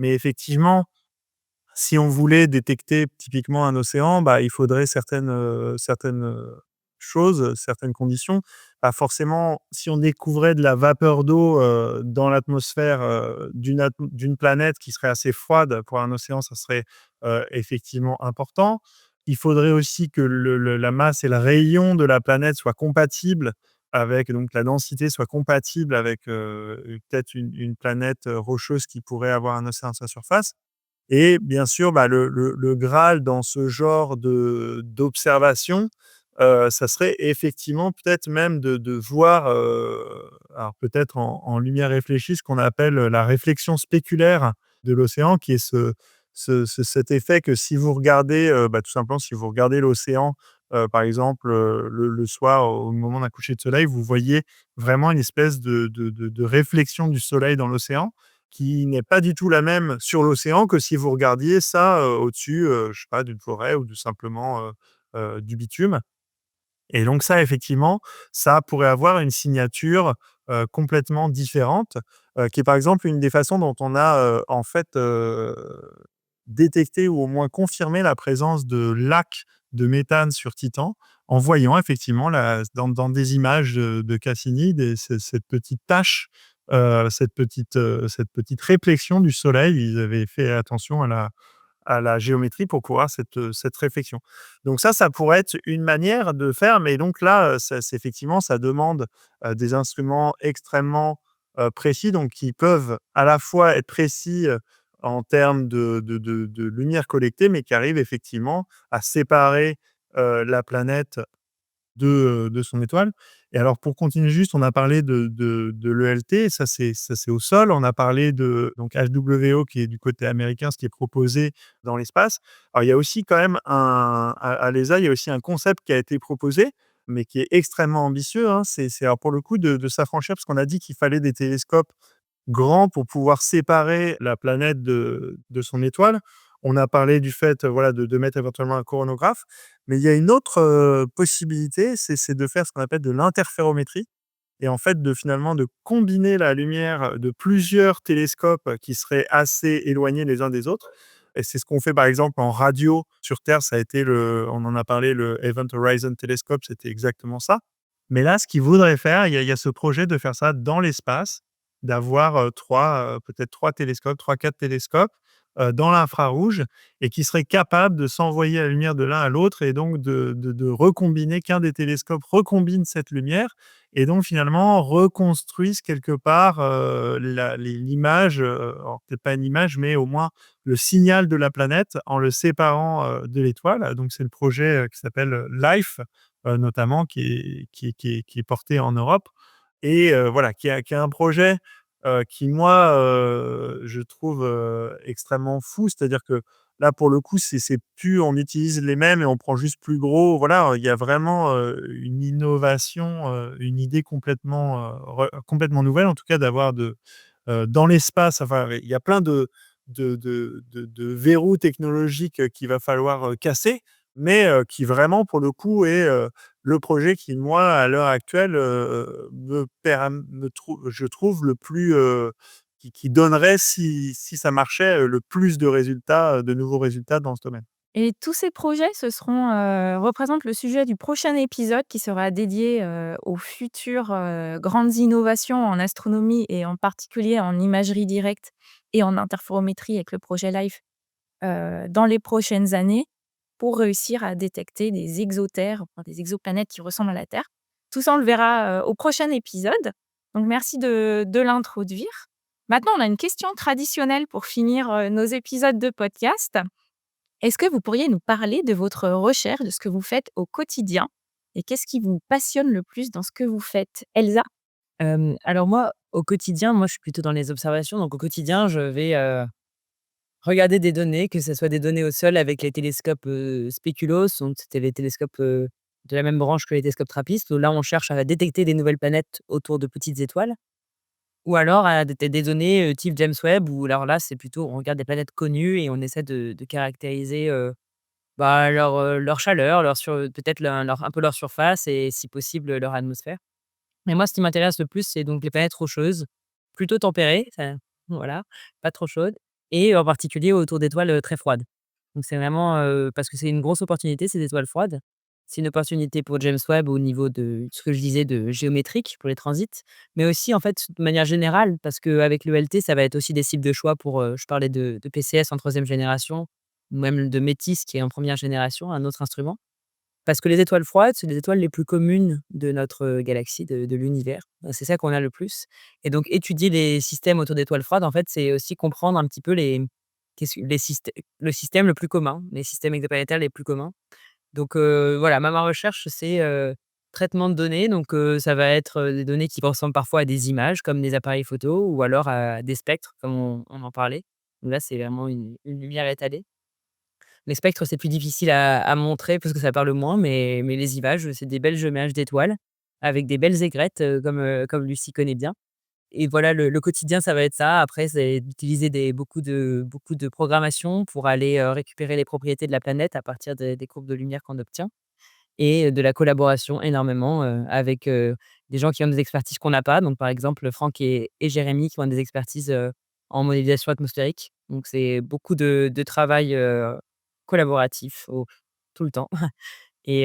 Mais effectivement, si on voulait détecter typiquement un océan, bah, il faudrait certaines choses, certaines conditions. Pas forcément si on découvrait de la vapeur d'eau, dans l'atmosphère, d'une planète qui serait assez froide pour un océan, ça serait, effectivement important. Il faudrait aussi que la masse et le rayon de la planète soient compatibles avec donc la densité soit compatible avec, peut-être une planète, rocheuse qui pourrait avoir un océan à sa surface. Et bien sûr, bah, le graal dans ce genre d'observation, ça serait effectivement peut-être même de voir, alors peut-être en lumière réfléchie, ce qu'on appelle, la réflexion spéculaire de l'océan, qui est cet effet que si vous regardez, bah, tout simplement, si vous regardez l'océan, par exemple, le soir au moment d'un coucher de soleil, vous voyez vraiment une espèce de réflexion du soleil dans l'océan qui n'est pas du tout la même sur l'océan que si vous regardiez ça, au-dessus, je sais pas, d'une forêt ou simplement, du bitume. Et donc ça, effectivement, ça pourrait avoir une signature, complètement différente, qui est, par exemple, une des façons dont on a, en fait, détecté ou au moins confirmé la présence de lacs de méthane sur Titan, en voyant effectivement dans des images, de Cassini, cette petite tache, cette petite réflexion du soleil. Ils avaient fait attention à la géométrie pour pouvoir cette réflexion. Donc ça pourrait être une manière de faire, mais donc là, ça c'est effectivement, ça demande, des instruments extrêmement, précis, donc qui peuvent à la fois être précis, en termes de lumière collectée, mais qui arrivent effectivement à séparer, la planète de son étoile. Et alors pour continuer juste, on a parlé de l'ELT, ça c'est au sol. On a parlé de donc HWO qui est du côté américain, ce qui est proposé dans l'espace. Alors il y a aussi quand même à l'ESA, il y a aussi un concept qui a été proposé, mais qui est extrêmement ambitieux, hein. C'est alors pour le coup de s'affranchir parce qu'on a dit qu'il fallait des télescopes grand pour pouvoir séparer la planète de son étoile. On a parlé du fait, voilà, de mettre éventuellement un coronagraphe, mais il y a une autre, possibilité, c'est de faire ce qu'on appelle de l'interférométrie et en fait, finalement, de combiner la lumière de plusieurs télescopes qui seraient assez éloignés les uns des autres. Et c'est ce qu'on fait, par exemple, en radio sur Terre, ça a été on en a parlé, le Event Horizon Telescope, c'était exactement ça. Mais là, ce qu'ils voudraient faire, il y a ce projet de faire ça dans l'espace, d'avoir, 3, peut-être 3 télescopes, 3-4 télescopes, dans l'infrarouge et qui seraient capables de s'envoyer la lumière de l'un à l'autre et donc de recombiner, qu'un des télescopes recombine cette lumière et donc finalement reconstruisent quelque part, l'image, alors peut-être pas une image, mais au moins le signal de la planète en le séparant, de l'étoile. Donc c'est le projet, qui s'appelle, LIFE, notamment qui est porté en Europe et voilà, qui a un projet, qui moi, je trouve, extrêmement fou. C'est-à-dire que là, pour le coup, c'est plus on utilise les mêmes et on prend juste plus gros. Voilà, il y a vraiment, une innovation, une idée complètement nouvelle, en tout cas d'avoir dans l'espace, enfin, il y a plein de verrous technologiques, qu'il va falloir, casser, mais qui vraiment, pour le coup, est, le projet qui, moi, à l'heure actuelle, je trouve le plus, qui donnerait, si ça marchait, le plus de résultats, de nouveaux résultats dans ce domaine. Et tous ces projets, représentent le sujet du prochain épisode qui sera dédié, aux futures, grandes innovations en astronomie et en particulier en imagerie directe et en interférométrie avec le projet LIFE, dans les prochaines années pour réussir à détecter des exotères, enfin des exoplanètes qui ressemblent à la Terre. Tout ça, on le verra, au prochain épisode. Donc merci de l'introduire. Maintenant, on a une question traditionnelle pour finir, nos épisodes de podcast. Est-ce que vous pourriez nous parler de votre recherche, de ce que vous faites au quotidien Et qu'est-ce qui vous passionne le plus dans ce que vous faites? Elsa? Alors moi, au quotidien, moi, je suis plutôt dans les observations. Donc au quotidien, je vais, regarder des données, que ce soit des données au sol avec les télescopes, Spéculoos, donc c'était les télescopes, de la même branche que les télescopes TRAPPIST, où là, on cherche à détecter des nouvelles planètes autour de petites étoiles. Ou alors à des données, type James Webb, où alors là, c'est plutôt on regarde des planètes connues et on essaie de caractériser, bah, leur chaleur, peut-être un peu leur surface et si possible, leur atmosphère. Mais moi, ce qui m'intéresse le plus, c'est donc les planètes rocheuses, plutôt tempérées, ça voilà, pas trop chaudes et en particulier autour d'étoiles, très froides. Donc c'est vraiment, parce que c'est une grosse opportunité, ces étoiles froides. C'est une opportunité pour James Webb au niveau de ce que je disais de géométrique pour les transits, mais aussi en fait de manière générale parce qu'avec le LT, ça va être aussi des cibles de choix pour, je parlais de PCS en troisième génération ou même de METIS qui est en première génération, un autre instrument. Parce que les étoiles froides, c'est les étoiles les plus communes de notre, galaxie, de l'univers. C'est ça qu'on a le plus et donc étudier les systèmes autour d'étoiles froides, en fait, c'est aussi comprendre un petit peu le système le plus commun, les systèmes exoplanétaires les plus communs. Donc voilà, ma recherche, c'est, traitement de données, donc ça va être, des données qui ressemblent parfois à des images comme des appareils photo ou alors à des spectres comme on en parlait. Donc là, c'est vraiment une lumière étalée. Les spectres, c'est plus difficile à montrer parce que ça parle moins, mais les images, c'est des belles jumelages d'étoiles avec des belles aigrettes, comme Lucie connaît bien et voilà, le quotidien, ça va être ça. Après, c'est d'utiliser beaucoup de programmation pour aller, récupérer les propriétés de la planète à partir des courbes de lumière qu'on obtient et de la collaboration énormément, avec, des gens qui ont des expertises qu'on n'a pas. Donc par exemple, Franck et Jérémy qui ont des expertises, en modélisation atmosphérique. Donc c'est beaucoup de travail, collaboratif tout le temps et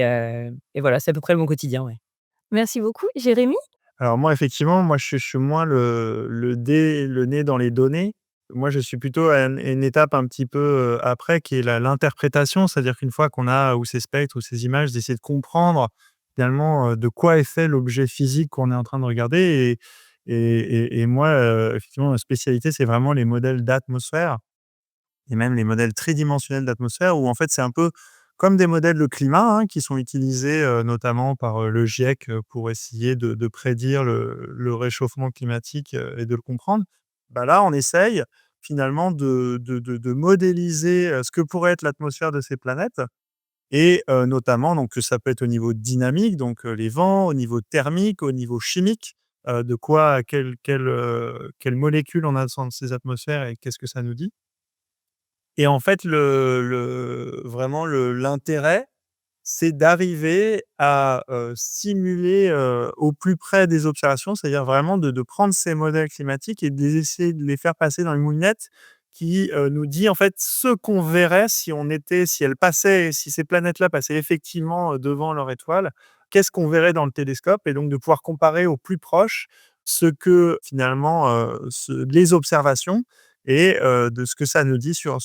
voilà, c'est à peu près mon quotidien, ouais. Merci beaucoup. Jérémy? Alors moi, effectivement, moi, je suis moins le nez dans les données. Moi, je suis plutôt à une étape un petit peu, après qui est l'interprétation. C'est-à-dire qu'une fois qu'on a ou ces spectres ou ces images, d'essayer de comprendre finalement, de quoi est fait l'objet physique qu'on est en train de regarder et moi, effectivement, ma spécialité, c'est vraiment les modèles d'atmosphère et même les modèles tridimensionnels d'atmosphère où en fait, c'est un peu comme des modèles de climat, hein, qui sont utilisés, notamment par, le GIEC, pour essayer de prédire le réchauffement climatique, et de le comprendre. Bah, là, on essaye finalement de modéliser, ce que pourrait être l'atmosphère de ces planètes et notamment donc ça peut être au niveau dynamique, donc les vents, au niveau thermique, au niveau chimique, de quoi quelles molécules on a dans ces atmosphères et qu'est-ce que ça nous dit? Et en fait, l'intérêt, c'est d'arriver à, simuler, au plus près des observations, c'est-à-dire vraiment de prendre ces modèles climatiques et d'essayer de les faire passer dans une moulinette qui, nous dit en fait ce qu'on verrait si elles passaient si ces planètes-là passaient effectivement, devant leur étoile. Qu'est-ce qu'on verrait dans le télescope? Et donc de pouvoir comparer au plus proche ce que finalement, les observations et de ce que ça nous dit sur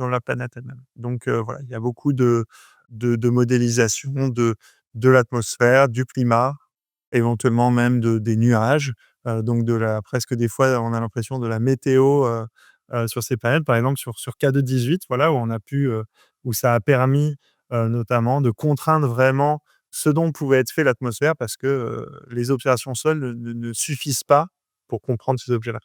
la planète elle-même. Donc voilà, il y a beaucoup de modélisation de l'atmosphère, du climat, éventuellement même des nuages, donc presque des fois, on a l'impression de la météo, sur ces planètes. Par exemple, sur K2-18, voilà, où ça a permis, notamment de contraindre vraiment ce dont pouvait être fait l'atmosphère parce que, les observations seules ne suffisent pas pour comprendre ces objets-là.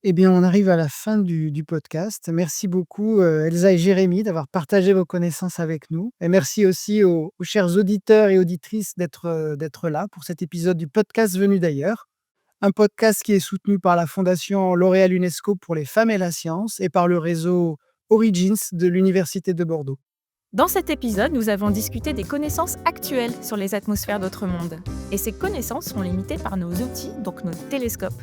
Eh bien, on arrive à la fin du podcast. Merci beaucoup, Elsa et Jérémy, d'avoir partagé vos connaissances avec nous et merci aussi aux chers auditeurs et auditrices d'être là pour cet épisode du podcast Venu d'ailleurs. Un podcast qui est soutenu par la Fondation L'Oréal UNESCO pour les femmes et la science et par le réseau Origins de l'Université de Bordeaux. Dans cet épisode, nous avons discuté des connaissances actuelles sur les atmosphères d'autres mondes. Et ces connaissances sont limitées par nos outils, donc nos télescopes.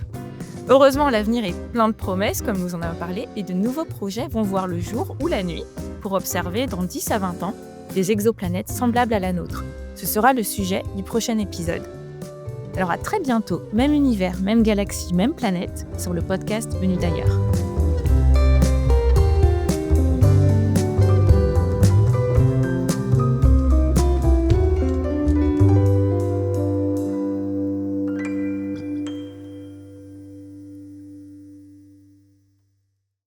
Heureusement, l'avenir est plein de promesses, comme nous en avons parlé, et de nouveaux projets vont voir le jour ou la nuit pour observer dans 10 à 20 ans des exoplanètes semblables à la nôtre. Ce sera le sujet du prochain épisode. Alors à très bientôt, même univers, même galaxie, même planète, sur le podcast Venu d'ailleurs.